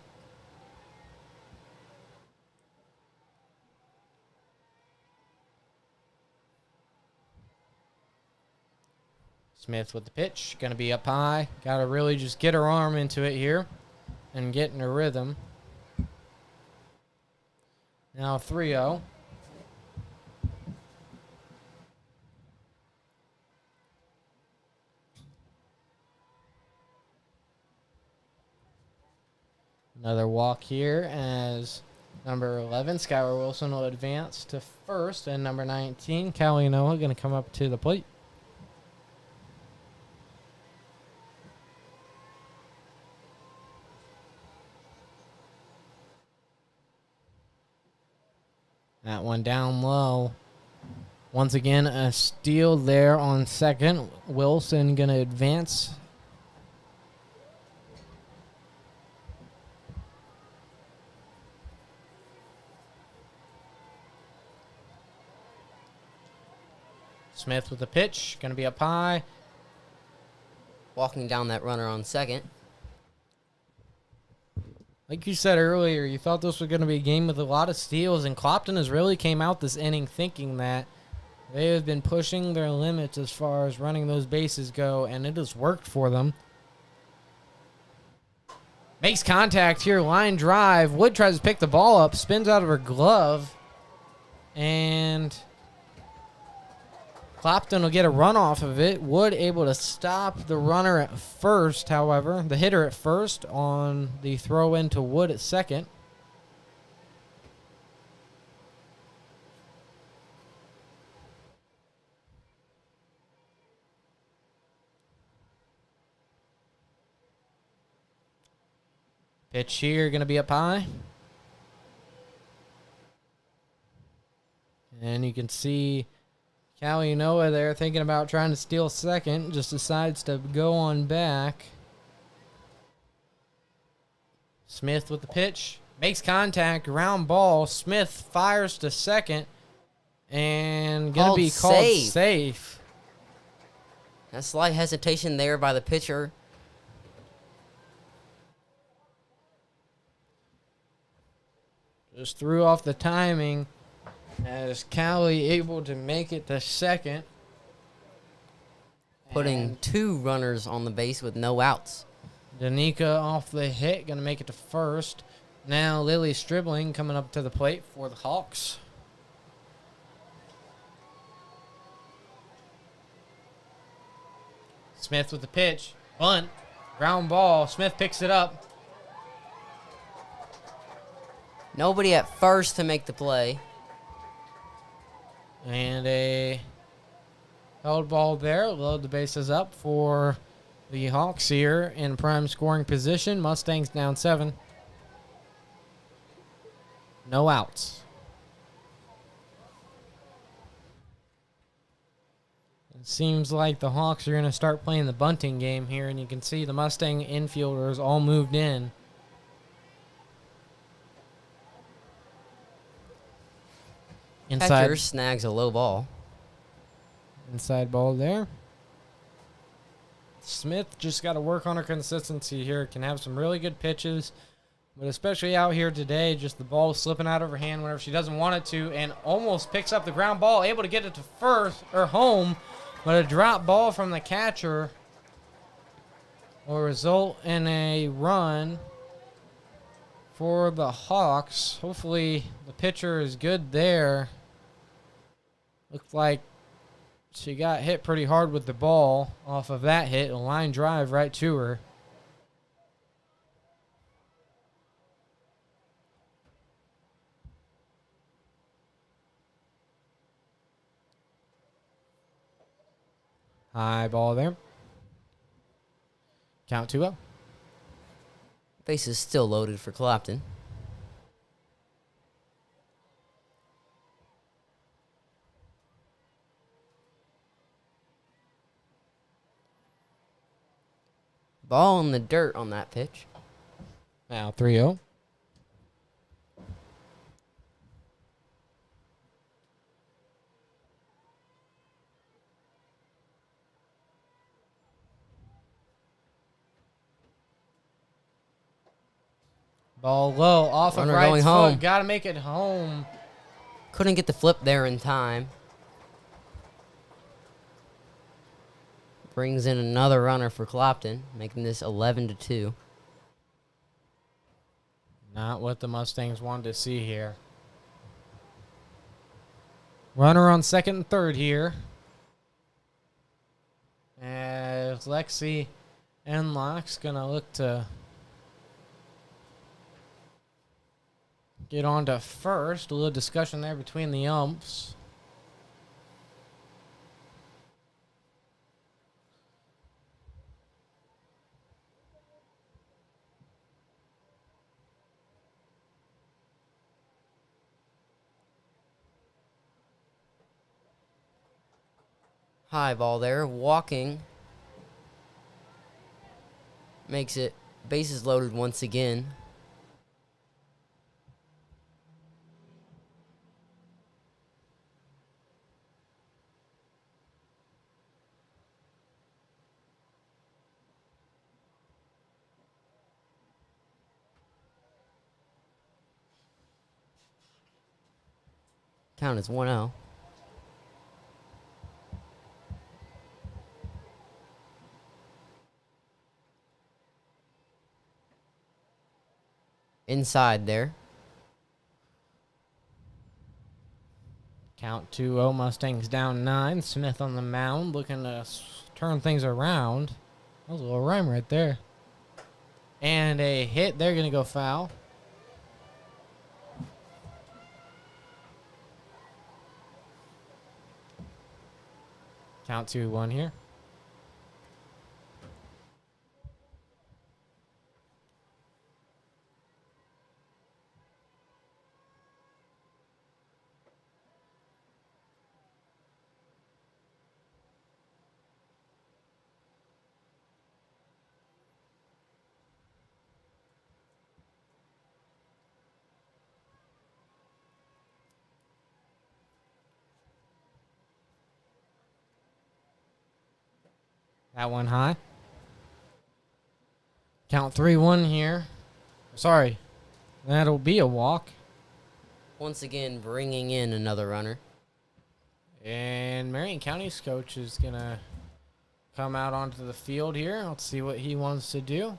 Smith with the pitch. Going to be up high. Got to really just get her arm into it here and get in a rhythm. Now 3-0. Another walk here as number 11, Skylar Wilson, will advance to first. And number 19, Callie Noah, going to come up to the plate. That one down low. Once again, a steal there on second. Wilson going to advance. Smith with the pitch. Going to be up high. Walking down that runner on second. Like you said earlier, you thought this was going to be a game with a lot of steals, and Clopton has really came out this inning thinking that they have been pushing their limits as far as running those bases go, and it has worked for them. Makes contact here, line drive. Wood tries to pick the ball up, spins out of her glove, and Clopton will get a run off of it. Wood able to stop the runner at first, however. The hitter at first on the throw in to Wood at second. Pitch here going to be up high. And you can see Callie Noah there thinking about trying to steal second. Just decides to go on back. Smith with the pitch. Makes contact. Ground ball. Smith fires to second. And going to be called safe. A slight hesitation there by the pitcher. Just threw off the timing as Callie able to make it to second. Putting 2 runners on the base with no outs. Danica off the hit, going to make it to first. Now Lily Stribling coming up to the plate for the Hawks. Smith with the pitch. Bunt. Ground ball. Smith picks it up. Nobody at first to make the play. And a held ball there. Load the bases up for the Hawks here in prime scoring position. Mustangs down 7. No outs. It seems like the Hawks are going to start playing the bunting game here, and you can see the Mustang infielders all moved in. Catcher snags a low ball. Inside ball there. Smith just got to work on her consistency here. Can have some really good pitches, but especially out here today, just the ball slipping out of her hand whenever she doesn't want it to, and almost picks up the ground ball, able to get it to first or home, but a drop ball from the catcher will result in a run for the Hawks. Hopefully the pitcher is good there. Looked like she got hit pretty hard with the ball off of that hit. A line drive right to her. High ball there. Count 2-0. Base is still loaded for Clopton. Ball in the dirt on that pitch. Now 3-0. Ball low, off of Runner right going foot. home. Got to make it home. Couldn't get the flip there in time. Brings in another runner for Clopton, making this 11-2. Not what the Mustangs wanted to see here. Runner on second and third here. As Lexi Enlock's going to look to get on to first. A little discussion there between the umps. High ball there, walking. Makes it bases loaded once again. Count is 1-0. Inside there. Count 2-0. Mustangs down 9. Smith on the mound looking to turn things around. That was a little rhyme right there. And a hit. They're going to go foul. Count 2-1 here. That one high. Count 3-1 here. Sorry. That'll be a walk. Once again, bringing in another runner. And Marion County's coach is going to come out onto the field here. Let's see what he wants to do.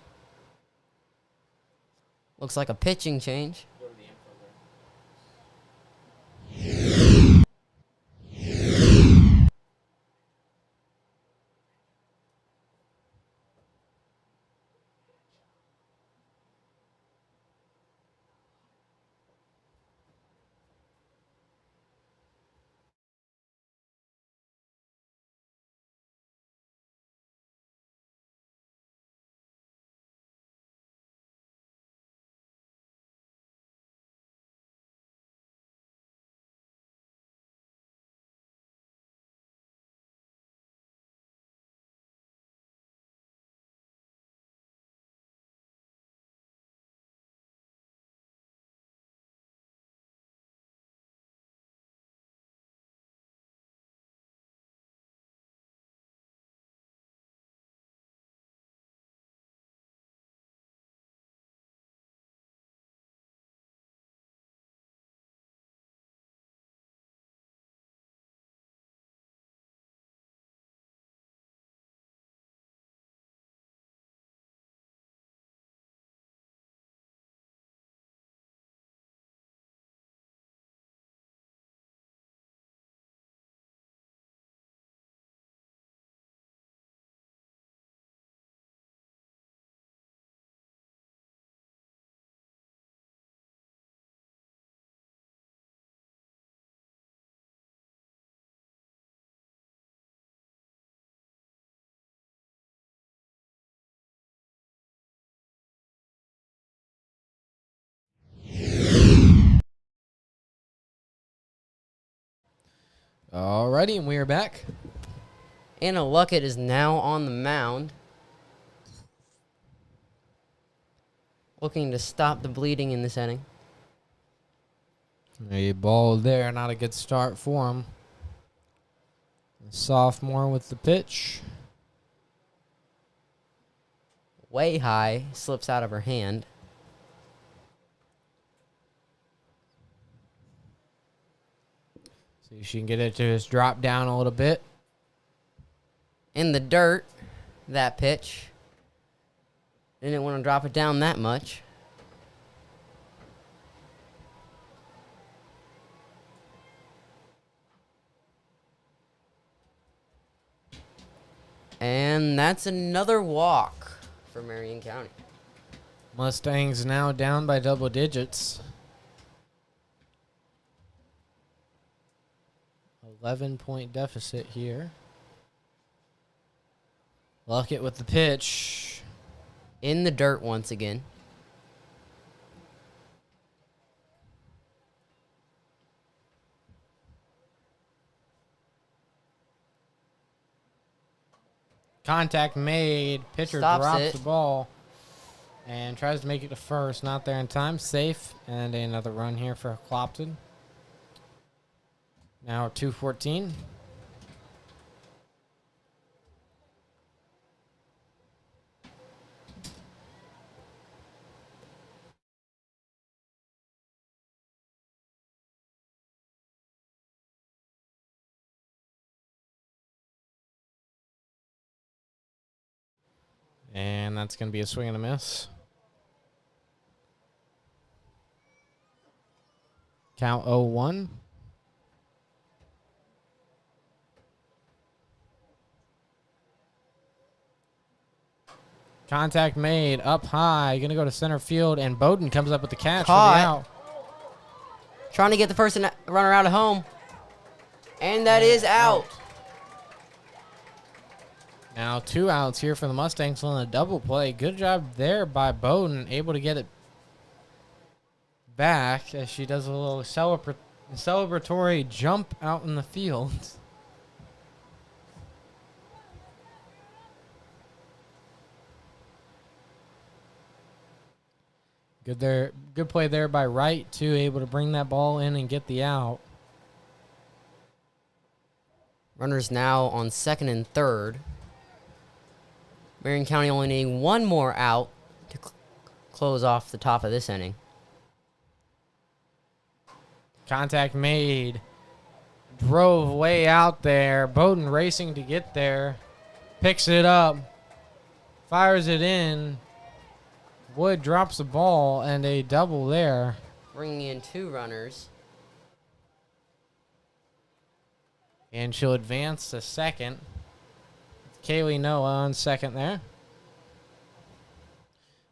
Looks like a pitching change. Alrighty, and we are back. Anna Luckett is now on the mound. Looking to stop the bleeding in this inning. A ball there, not a good start for him. The sophomore with the pitch. Way high, slips out of her hand. See if she can get it to just drop down a little bit. In the dirt, that pitch. Didn't want to drop it down that much. And that's another walk for Marion County. Mustangs now down by double digits. 11-point deficit here. Luckett with the pitch. In the dirt once again. Contact made. Pitcher Stops drops it. the ball and tries to make it to first. Not there in time. Safe. And another run here for Clopton. Now 2:14. And that's going to be a swing and a miss. Count 0-1. Contact made up high. Going to go to center field, and Bowden comes up with the catch for the out. Trying to get the first runner out of home. And that is out. Now 2 outs here for the Mustangs on a double play. Good job there by Bowden, able to get it back as she does a little celebratory jump out in the field. Good play there by Wright, too, able to bring that ball in and get the out. Runners now on second and third. Marion County only needing one more out to close off the top of this inning. Contact made. Drove way out there. Bowden racing to get there. Picks it up. Fires it in. Wood drops the ball, and a double there. Bringing in 2 runners. And she'll advance to second. Kaylee Noah on second there.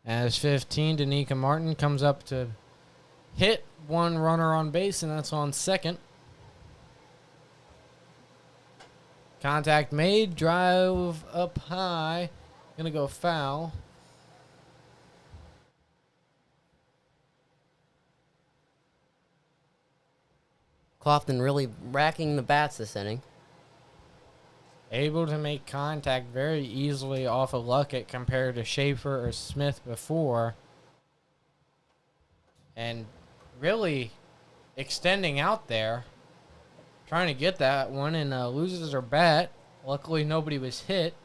As 15, Danica Martin comes up to hit 1 runner on base, and that's on second. Contact made, drive up high. Gonna go foul. Clopton really racking the bats this inning. Able to make contact very easily off of Luckett compared to Schaefer or Smith before. And really extending out there. Trying to get that one, and loses her bat. Luckily, nobody was hit.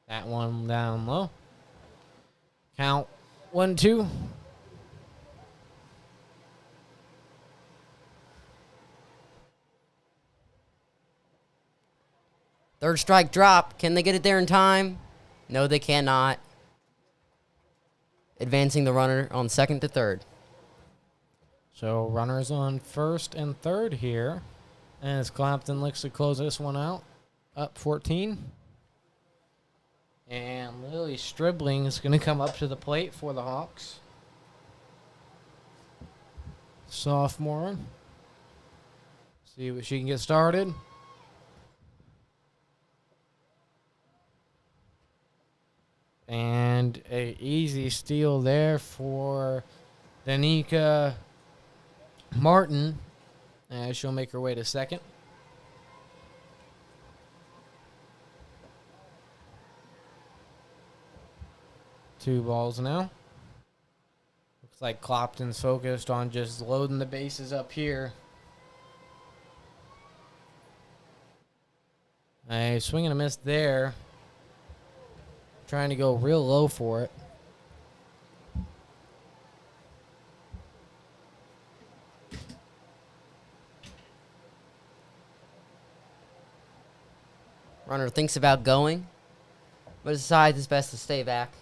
That one down low. Count 1-2. Third strike drop. Can they get it there in time? No, they cannot. Advancing the runner on second to third. So runners on first and third here. As Clopton looks to close this one out. Up 14. And Lily Stribling is going to come up to the plate for the Hawks. Sophomore. See what she can get started. And a easy steal there for Danica Martin. As she'll make her way to second. Two balls now. Looks like Clopton's focused on just loading the bases up here. A swing and a miss there. Trying to go real low for it. Runner thinks about going, but decides it's best to stay back.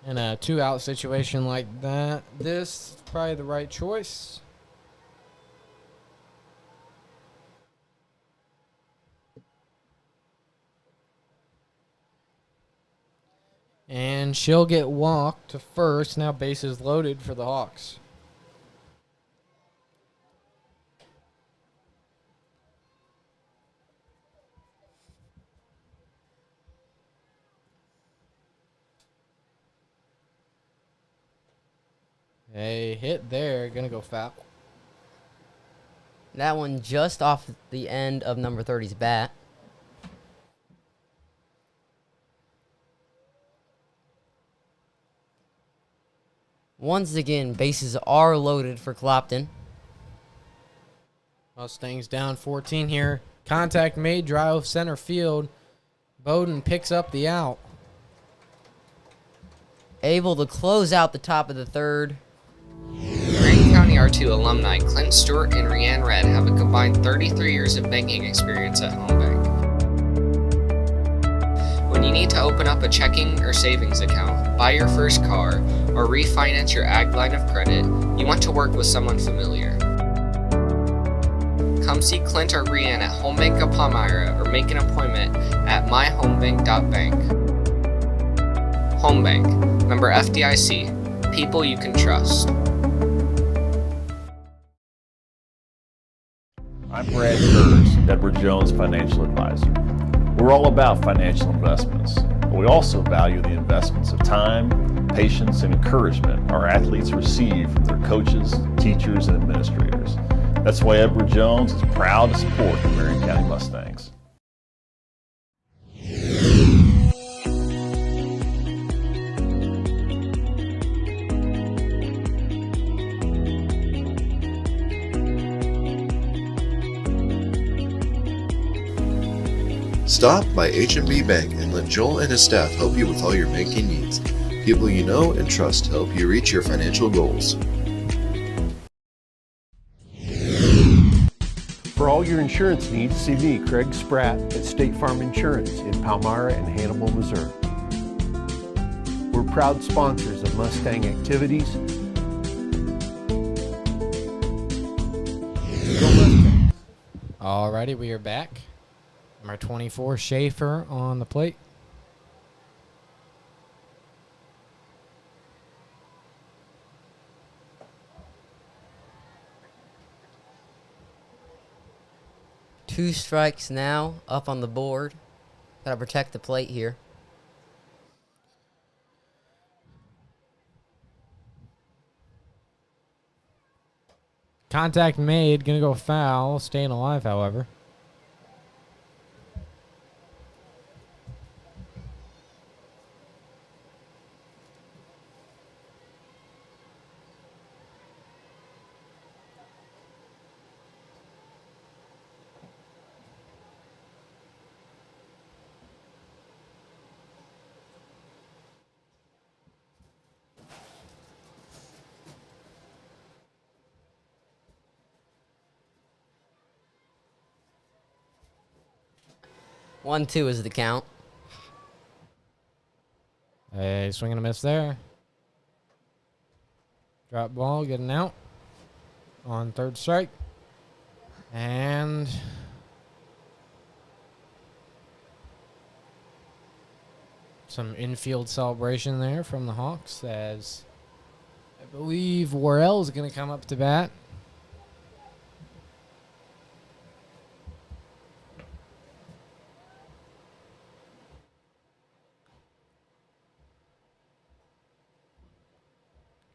In a 2-out situation like that, this is probably the right choice. And she'll get walked to first. Now bases loaded for the Hawks. A hit there, gonna go foul. That one just off the end of number 30's bat. Once again, bases are loaded for Clopton. Mustangs down 14 here. Contact made, drive center field. Bowden picks up the out. Able to close out the top of the third R2 alumni Clint Stewart and Rianne Red have a combined 33 years of banking experience at Home Bank. When you need to open up a checking or savings account, buy your first car, or refinance your ag line of credit, you want to work with someone familiar. Come see Clint or Rianne at Home Bank of Palmyra or make an appointment at myhomebank.bank. Home Bank, member FDIC, people you can trust. I'm Brad Curtis, Edward Jones Financial Advisor. We're all about financial investments, but we also value the investments of time, patience, and encouragement our athletes receive from their coaches, teachers, and administrators. That's why Edward Jones is proud to support the Marion County Mustangs. Stop by H&B Bank and let Joel and his staff help you with all your banking needs. People you know and trust to help you reach your financial goals. For all your insurance needs, see me, Craig Spratt, at State Farm Insurance in Palmyra and Hannibal, Missouri. We're proud sponsors of Mustang activities. Go Mustangs. Alrighty, we are back. Number 24, Schaefer on the plate. Two strikes now, up on the board. Gotta protect the plate here. Contact made, gonna go foul, staying alive, however. One, two is the count. A swing and a miss there. Drop ball, getting out on third strike. And some infield celebration there from the Hawks as I believe Worrell is going to come up to bat.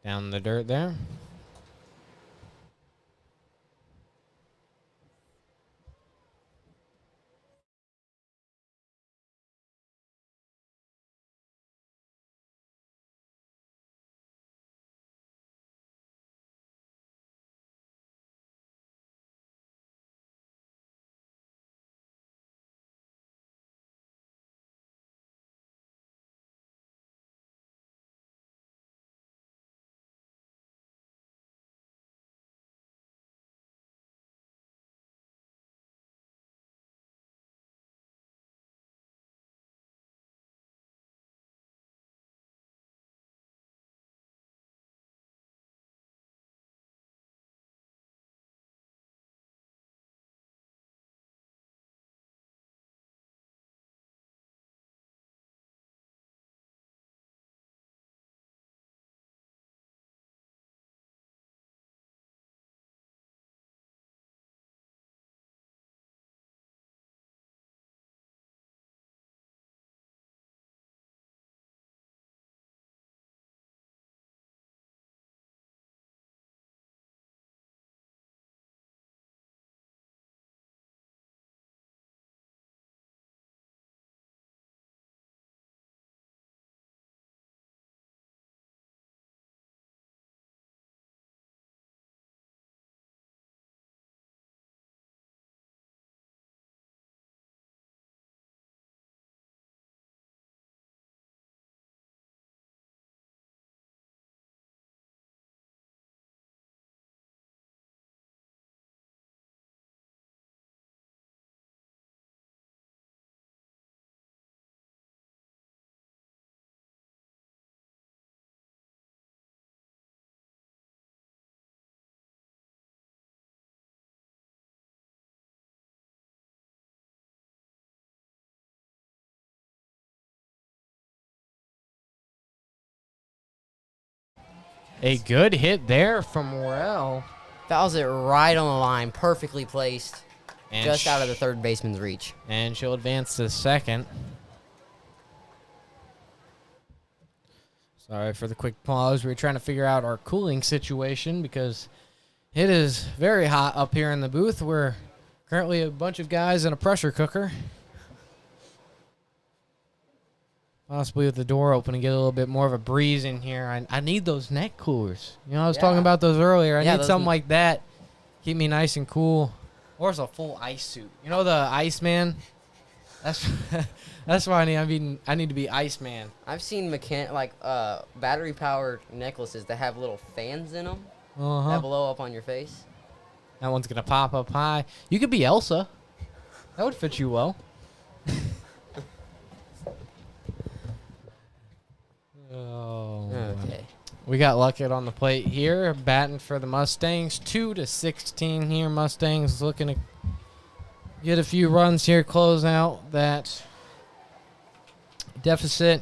Down the dirt there. A good hit there from Morel. Fouls it right on the line, perfectly placed, And just out of the third baseman's reach. And she'll advance to second. Sorry for the quick pause. We were trying to figure out our cooling situation because it is very hot up here in the booth. We're currently a bunch of guys in a pressure cooker. Possibly with the door open and get a little bit more of a breeze in here. I need those neck coolers. You know, I was talking about those earlier. I need something like that. Keep me nice and cool. Or it's a full ice suit. You know the Iceman? That's that's why I need to be Iceman. I've seen battery-powered necklaces that have little fans in them that blow up on your face. That one's going to pop up high. You could be Elsa. That would fit you well. Okay. We got Luckett on the plate here, batting for the Mustangs. 2-16 here. Mustangs looking to get a few runs here, close out that deficit.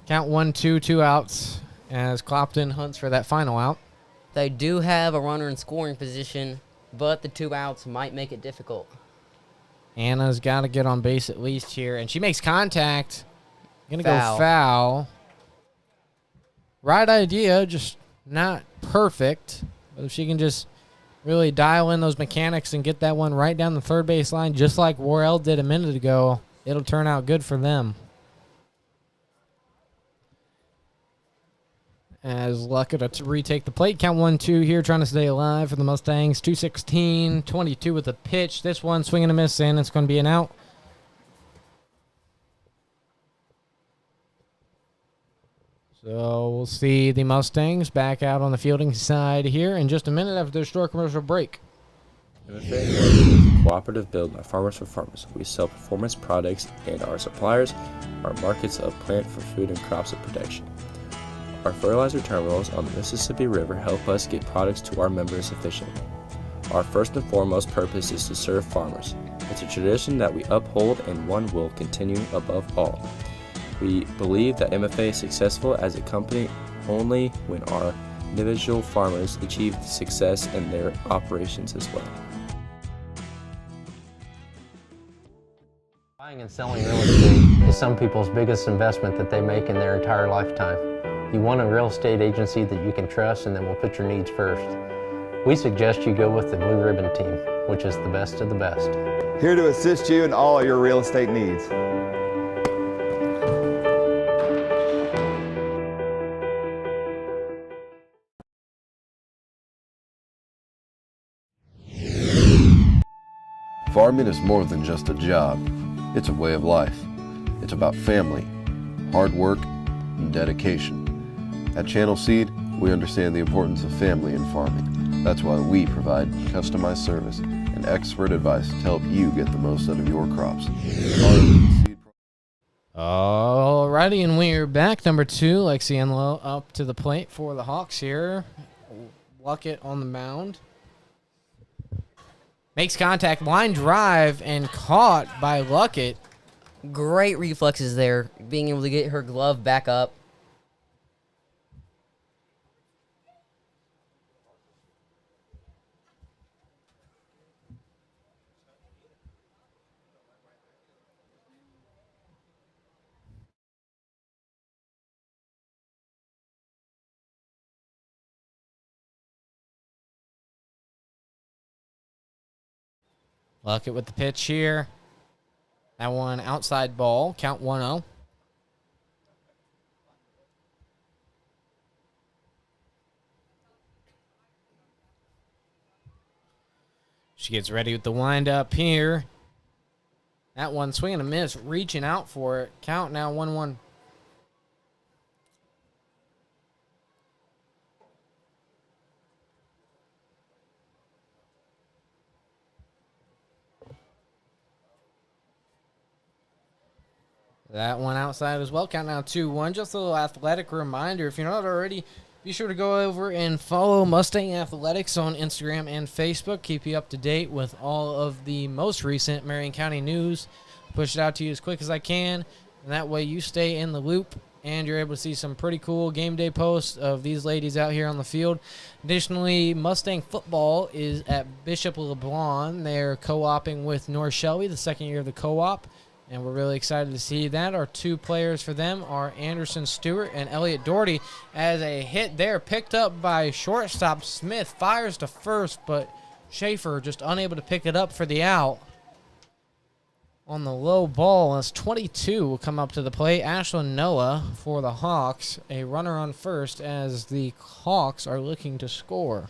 Count 1-2, 2 outs as Clopton hunts for that final out. They do have a runner in scoring position, but the 2 outs might make it difficult. Anna's got to get on base at least here, and she makes contact. Going to go foul. Right idea, just not perfect. But if she can just really dial in those mechanics and get that one right down the third base line, just like Worrell did a minute ago, it'll turn out good for them. As Luckett to retake the plate. Count 1-2 here, trying to stay alive for the Mustangs. 2-16, 22 with a pitch. This one swinging a miss, and it's going to be an out. So we'll see the Mustangs back out on the fielding side here in just a minute after their short commercial break. MFA is a cooperative built by farmers for farmers. We sell performance products, and our suppliers are markets of plant for food and crops of protection. Our fertilizer terminals on the Mississippi River help us get products to our members efficiently. Our first and foremost purpose is to serve farmers. It's a tradition that we uphold and one will continue above all. We believe that MFA is successful as a company only when our individual farmers achieve success in their operations as well. Buying and selling real estate is some people's biggest investment that they make in their entire lifetime. You want a real estate agency that you can trust and that will put your needs first. We suggest you go with the Blue Ribbon team, which is the best of the best. Here to assist you in all your real estate needs. Farming is more than just a job. It's a way of life. It's about family, hard work, and dedication. At Channel Seed, we understand the importance of family in farming. That's why we provide customized service and expert advice to help you get the most out of your crops. Alrighty, and we're back. Number 2, Lexi Enlow up to the plate for the Hawks here. Luckett on the mound. Makes contact, line drive, and caught by Luckett. Great reflexes there, being able to get her glove back up. Luckett with the pitch here. That one outside ball. Count 1-0. She gets ready with the windup here. That one swinging a miss, reaching out for it. Count now 1-1. That one outside as well. Count now 2-1. Just a little athletic reminder. If you're not already, be sure to go over and follow Mustang Athletics on Instagram and Facebook. Keep you up to date with all of the most recent Marion County news. Push it out to you as quick as I can. And that way you stay in the loop and you're able to see some pretty cool game day posts of these ladies out here on the field. Additionally, Mustang football is at Bishop LeBron. They're co-oping with North Shelby, the second year of the co-op, and we're really excited to see that. Our two players for them are Anderson Stewart and Elliott Doherty, as a hit there picked up by shortstop Smith. Fires to first, but Schaefer just unable to pick it up for the out. On the low ball, as 22 will come up to the plate. Ashlyn Noah for the Hawks, a runner on first as the Hawks are looking to score.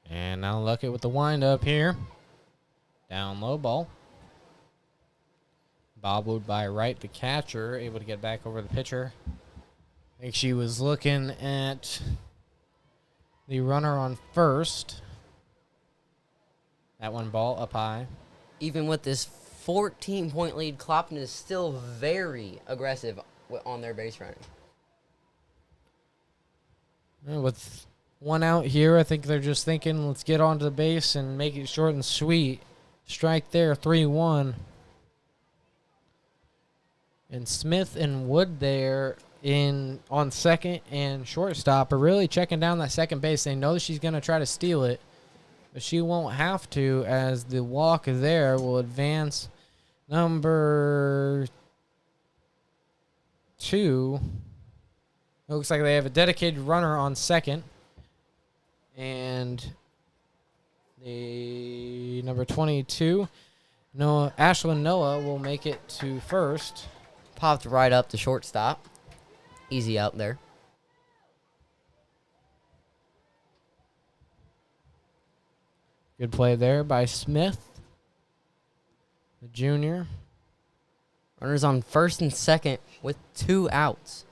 And now Luckett with the windup here. Down low ball. Bobbled by Wright, the catcher, able to get back over the pitcher. I think she was looking at the runner on first. That one ball up high. Even with this 14-point lead, Clopton is still very aggressive on their base running. With one out here, I think they're just thinking, let's get onto the base and make it short and sweet. Strike there, 3-1. And Smith and Wood there on second and shortstop are really checking down that second base. They know that she's going to try to steal it, but she won't have to, as the walk there will advance number 2. It looks like they have a dedicated runner on second. And the number 22, Ashlyn Noah, will make it to first. Popped right up to shortstop. Easy out there. Good play there by Smith, the junior. Runners on first and second with 2 outs.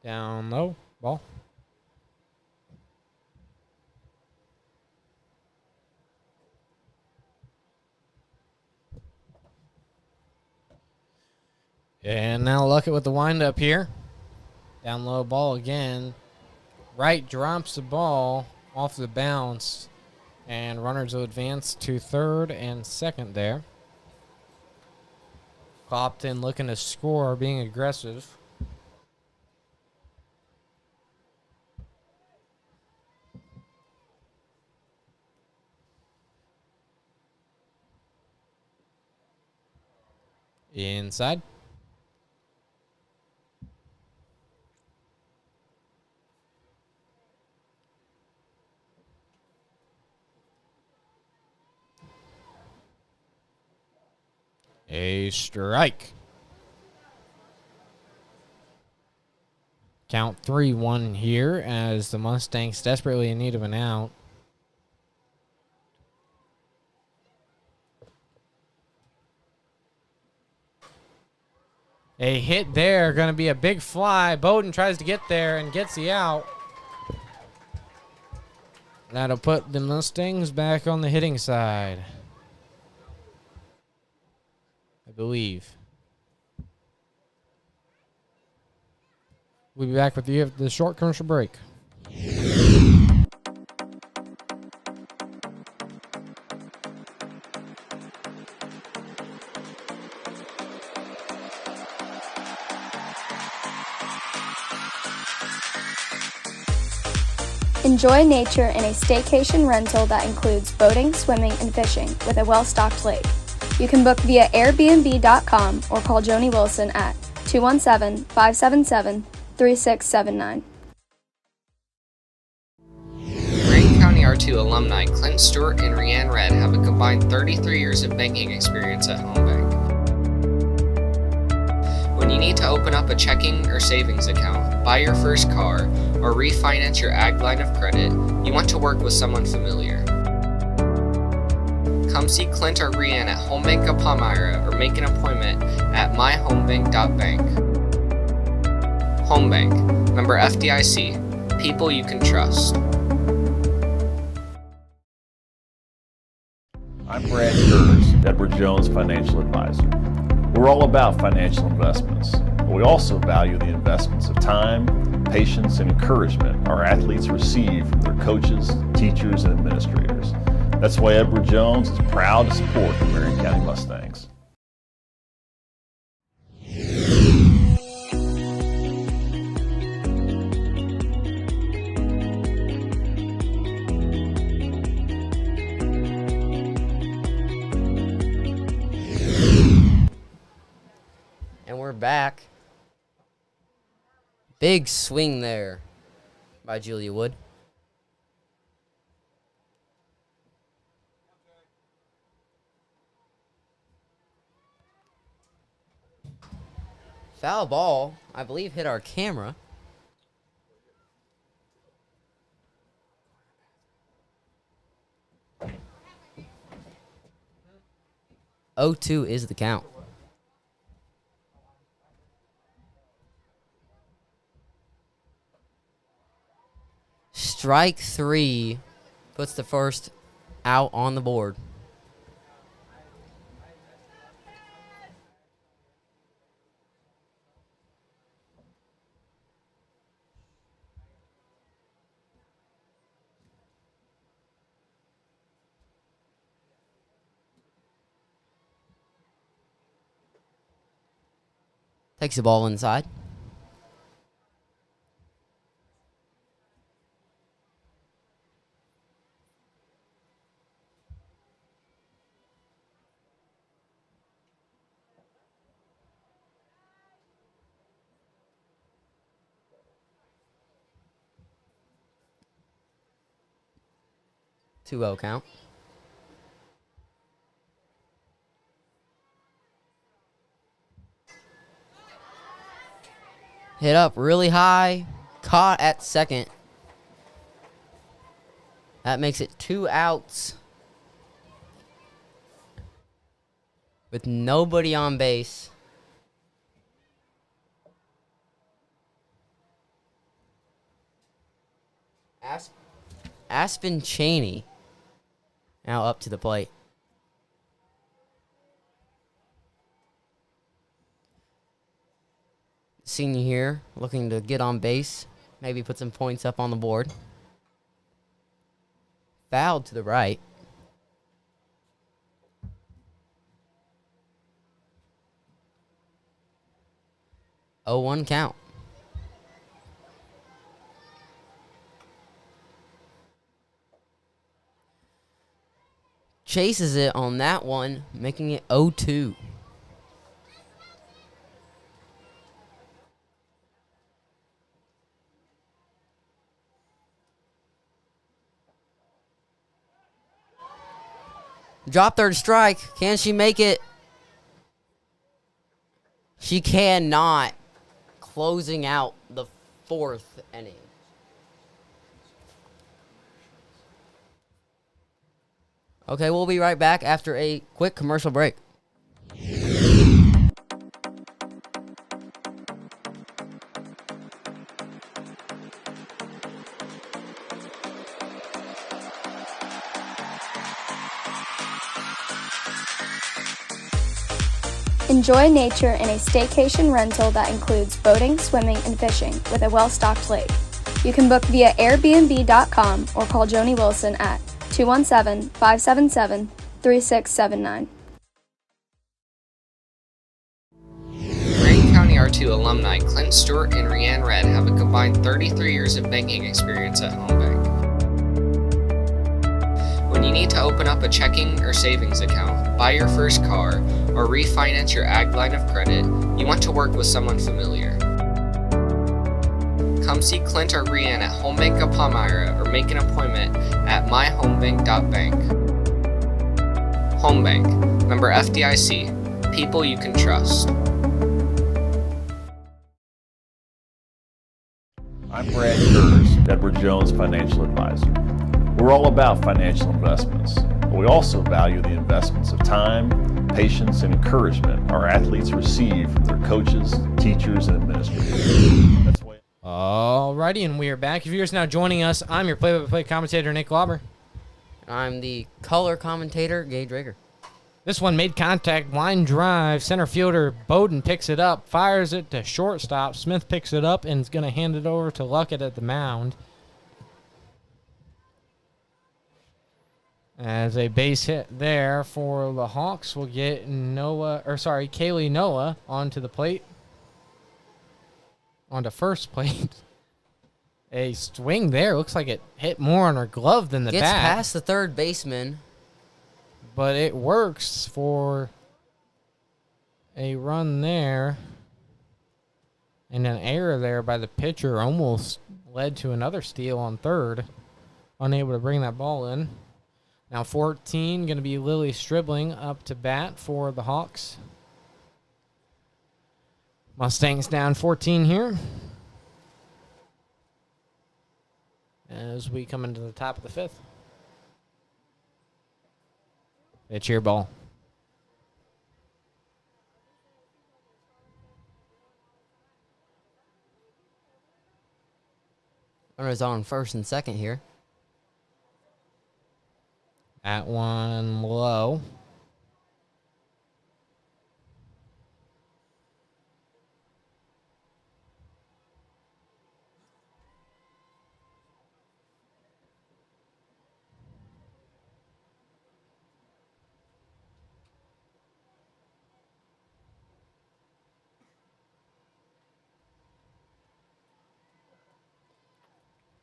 Down low, ball. And now Luckett with the windup here. Down low ball again. Wright drops the ball off the bounce, and runners will advance to third and second there. Clopton looking to score, being aggressive. Inside. A strike. Count 3-1 here as the Mustangs desperately in need of an out. A hit there, going to be a big fly. Bowden tries to get there and gets the out. That'll put the Mustangs back on the hitting side, I believe. We'll be back with you after the short commercial break. Enjoy nature in a staycation rental that includes boating, swimming, and fishing with a well-stocked lake. You can book via Airbnb.com or call Joni Wilson at 217-577-3679. Marion County R2 alumni Clint Stewart and Rianne Red have a combined 33 years of banking experience at Home Bank. When you need to open up a checking or savings account, buy your first car, or refinance your ag line of credit, you want to work with someone familiar. Come Come see Clint or Rianne at Home Bank of Palmyra or make an appointment at myhomebank.bank. Home Bank, member FDIC, people you can trust. I'm Brad Curtis, Edward Jones Financial Advisor. We're all about financial investments, but we also value the investments of time, patience, and encouragement our athletes receive from their coaches, teachers, and administrators. That's why Edward Jones is proud to support the Marion County Mustangs. And we're back. Big swing there by Julia Wood. Foul ball, I believe, hit our camera. (0-2) is the count. Strike 3 puts the first out on the board. Takes the ball inside. (2-0) count. Hit up really high. Caught at second. That makes it 2 outs. With nobody on base. Aspen Cheney now up to the plate. Senior here looking to get on base. Maybe put some points up on the board. Fouled to the right. (0-1) count. Chases it on that one, making it 0-2. Drop third strike. Can she make it? She cannot. Closing out the 4th inning. Okay, we'll be right back after a quick commercial break. Enjoy nature in a staycation rental that includes boating, swimming, and fishing with a well-stocked lake. You can book via Airbnb.com or call Joni Wilson at 217-577-3679. Marion County R2 alumni Clint Stewart and Rianne Redd have a combined 33 years of banking experience at Home Bank. When you need to open up a checking or savings account, buy your first car, or refinance your ag line of credit, you want to work with someone familiar. Come see Clint or Rianne at Home Bank of Palmyra or make an appointment at myhomebank.bank. Home Bank, member FDIC, people you can trust. I'm Brad Curtis, Edward Jones Financial Advisor. We're all about financial investments, but but we also value the investments of time, patience, and encouragement our athletes receive from their coaches, teachers, and administrators. That's why. Alrighty, and we are back. If you're just now joining us, I'm your play-by-play commentator, Nick Lauber. I'm the color commentator, Gage Rager. This one made contact, line drive. Center fielder Bowden picks it up, fires it to shortstop. Smith picks it up and is going to hand it over to Luckett at the mound. As a base hit there for the Hawks, we'll get Kaylee Noah onto the plate. Onto first plate. A swing there. Looks like it hit more on her glove than the bat. Gets past the third baseman. But it works for a run there. And an error there by the pitcher almost led to another steal on third. Unable to bring that ball in. Now 14, going to be Lily Stribling up to bat for the Hawks. Mustangs down 14 here. As we come into the top of the fifth. It's your ball. Runners on first and second here. At one low.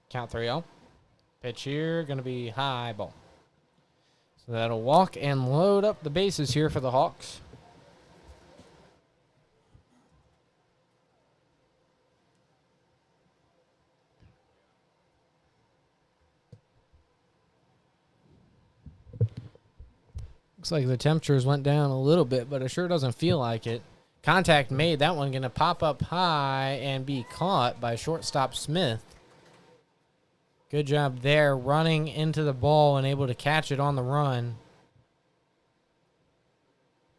Count 3-0. Pitch here, going to be high ball. So that'll walk and load up the bases here for the Hawks. Looks like the temperatures went down a little bit, but it sure doesn't feel like it. Contact made. That one going to pop up high and be caught by shortstop Smith. Good job there, running into the ball and able to catch it on the run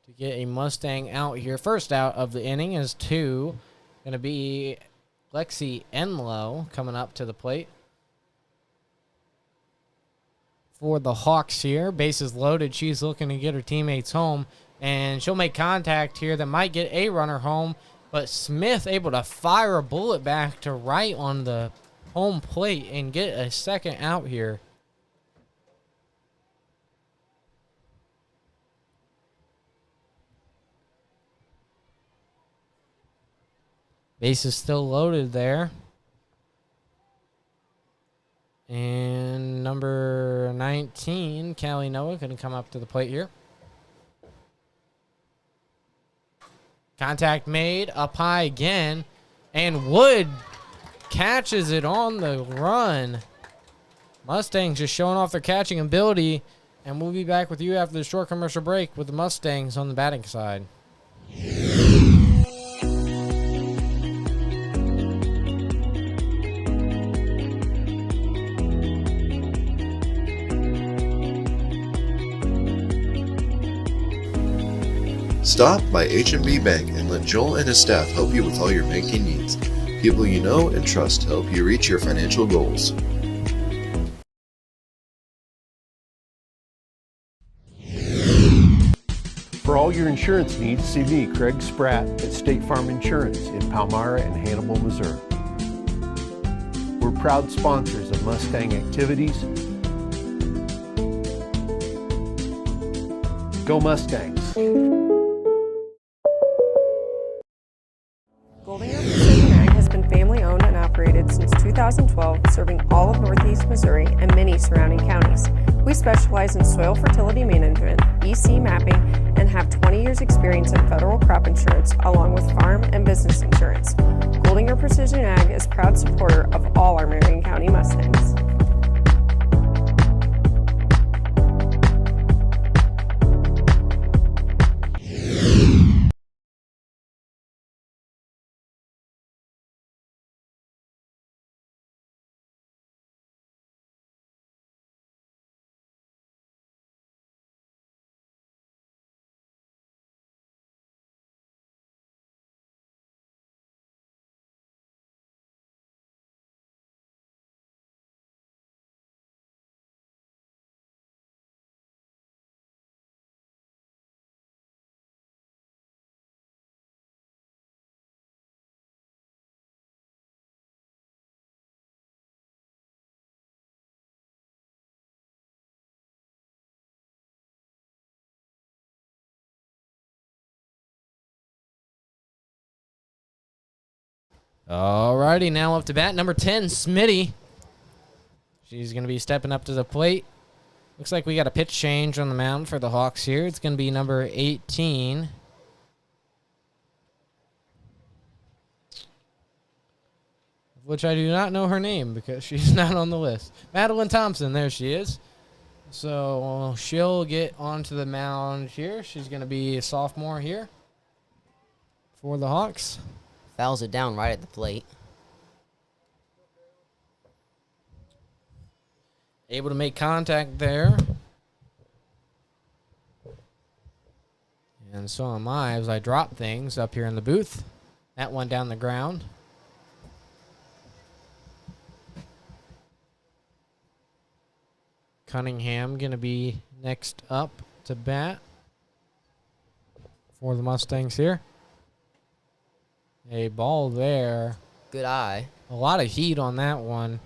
to get a Mustang out here. First out of the inning is going to be Lexi Enlow coming up to the plate for the Hawks here. Bases loaded. She's looking to get her teammates home, and she'll make contact here that might get a runner home, but Smith able to fire a bullet back to right on the home plate and get a second out here. Base is still loaded there. And number 19, Callie Noah, going to come up to the plate here. Contact made, up high again, and Wood catches it on the run. Mustangs just showing off their catching ability, and we'll be back with you after the short commercial break with the Mustangs on the batting side. Stop by H&B Bank and let Joel and his staff help you with all your banking needs. People you know and trust to help you reach your financial goals. For all your insurance needs, see me, Craig Spratt, at State Farm Insurance in Palmyra and Hannibal, Missouri. We're proud sponsors of Mustang activities. Go Mustangs! Has been family owned and operated since 2012, serving all of Northeast Missouri and many surrounding counties. We specialize in soil fertility management, EC mapping, and have 20 years experience in federal crop insurance along with farm and business insurance. Goldinger Precision Ag is proud supporter of all our Marion County Mustangs. Alrighty, now up to bat, number 10, Smitty. She's going to be stepping up to the plate. Looks like we got a pitch change on the mound for the Hawks here. It's going to be number 18. Which I do not know her name because she's not on the list. Madeline Thompson, there she is. So she'll get onto the mound here. She's going to be a sophomore here for the Hawks. Fouls it down right at the plate. Able to make contact there. And so am I as I drop things up here in the booth. That one down the ground. Cunningham going to be next up to bat for the Mustangs here. A ball there. Good eye. A lot of heat on that one.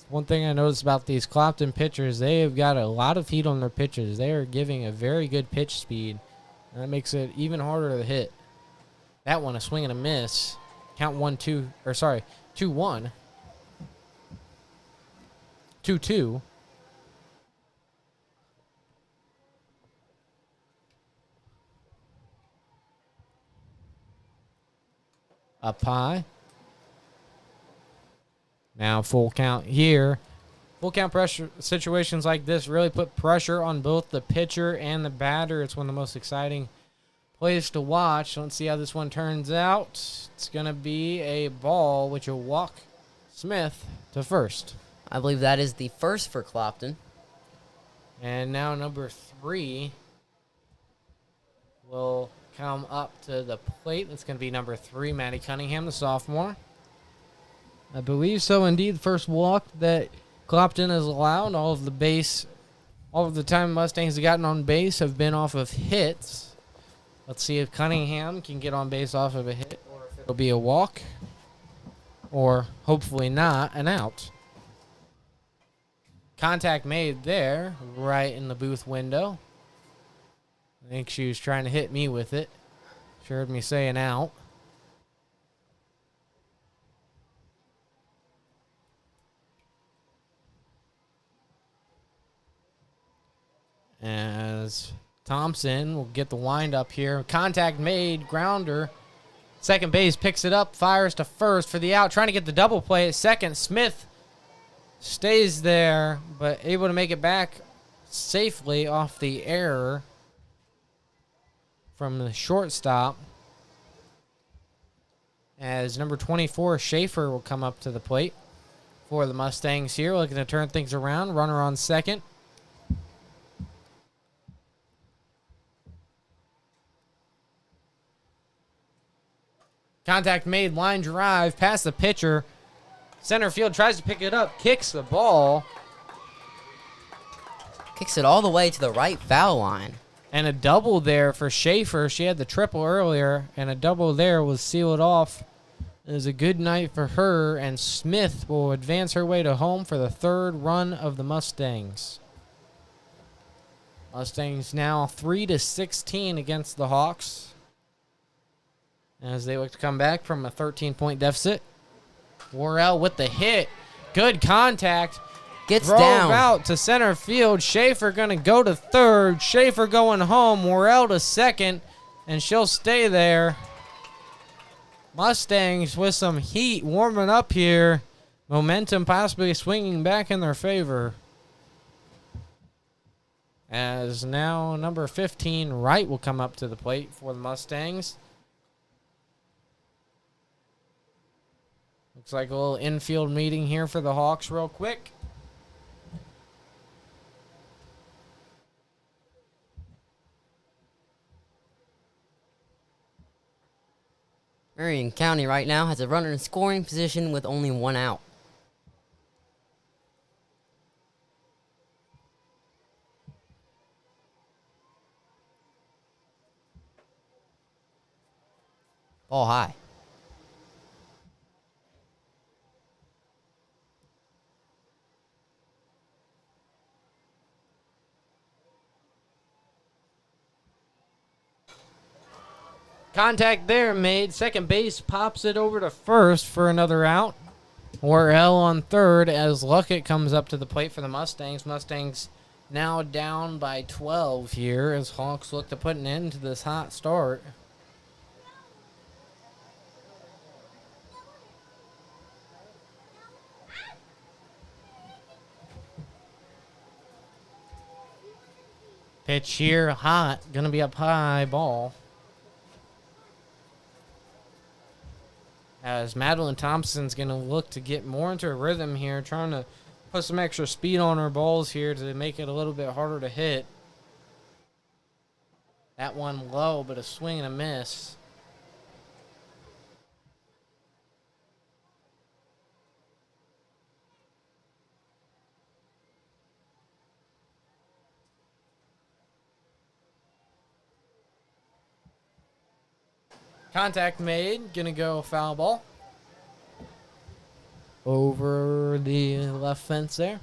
One thing I noticed about these Clopton pitchers, they have got a lot of heat on their pitches. They are giving a very good pitch speed. And that makes it even harder to hit. That one, a swing and a miss. Count 2-1. 2-2. Up high. Now full count here. Full count pressure situations like this really put pressure on both the pitcher and the batter. It's one of the most exciting plays to watch. Let's see how this one turns out. It's going to be a ball which will walk Smith to first. I believe that is the first for Clopton. And now number 3 will come up to the plate. That's going to be number 3, Maddie Cunningham, the sophomore. I believe so, indeed. The first walk that Clopton has allowed. All of the time Mustangs have gotten on base have been off of hits. Let's see if Cunningham can get on base off of a hit, or if it'll be a walk, or hopefully not, an out. Contact made there, right in the booth window. I think she was trying to hit me with it. She heard me say an out. As Thompson will get the wind up here. Contact made, grounder. Second base picks it up, fires to first for the out. Trying to get the double play at second. Smith stays there, but able to make it back safely off the error from the shortstop. As number 24, Schaefer, will come up to the plate for the Mustangs here. Looking to turn things around. Runner on second. Contact made, line drive, past the pitcher. Center field tries to pick it up, kicks the ball. Kicks it all the way to the right foul line. And a double there for Schaefer. She had the triple earlier, and a double there was sealed off. It was a good night for her, and Smith will advance her way to home for the third run of the Mustangs. Mustangs now 3-16 against the Hawks, as they look to come back from a 13-point deficit. Worrell with the hit. Good contact. Gets Drove down. out to center field. Schaefer going to go to third. Schaefer going home. Worrell to second, and she'll stay there. Mustangs with some heat warming up here. Momentum possibly swinging back in their favor. As now number 15, Wright, will come up to the plate for the Mustangs. Looks like a little infield meeting here for the Hawks real quick. Marion County right now has a runner in scoring position with only one out. Ball high. Contact there made. Second base pops it over to first for another out. Worrell on third as Luckett comes up to the plate for the Mustangs. Mustangs now down by 12 here as Hawks look to put an end to this hot start. Pitch here, hot. Going to be a high ball. As Madeline Thompson's going to look to get more into a rhythm here, trying to put some extra speed on her balls here to make it a little bit harder to hit. That one low, but a swing and a miss. Contact made. Gonna go foul ball. Over the left fence there.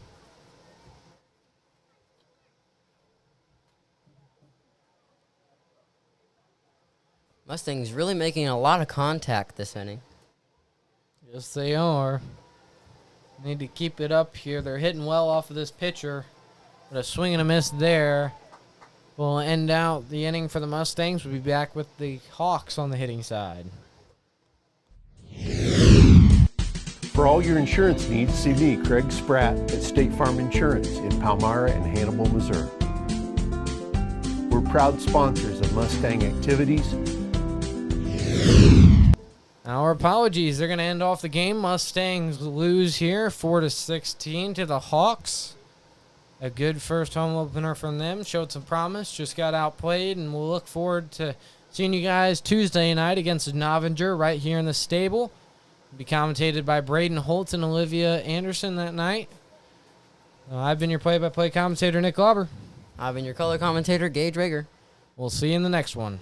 Mustangs really making a lot of contact this inning. Yes, they are. Need to keep it up here. They're hitting well off of this pitcher. But a swing and a miss there. We'll end out the inning for the Mustangs. We'll be back with the Hawks on the hitting side. For all your insurance needs, see me, Craig Spratt, at State Farm Insurance in Palmyra and Hannibal, Missouri. We're proud sponsors of Mustang activities. Our apologies. They're going to end off the game. Mustangs lose here 4-16 to the Hawks. A good first home opener from them. Showed some promise. Just got outplayed. And we'll look forward to seeing you guys Tuesday night against Novinger right here in the stable. Be commentated by Braden Holtz and Olivia Anderson that night. I've been your play-by-play commentator, Nick Lauber. I've been your color commentator, Gage Rager. We'll see you in the next one.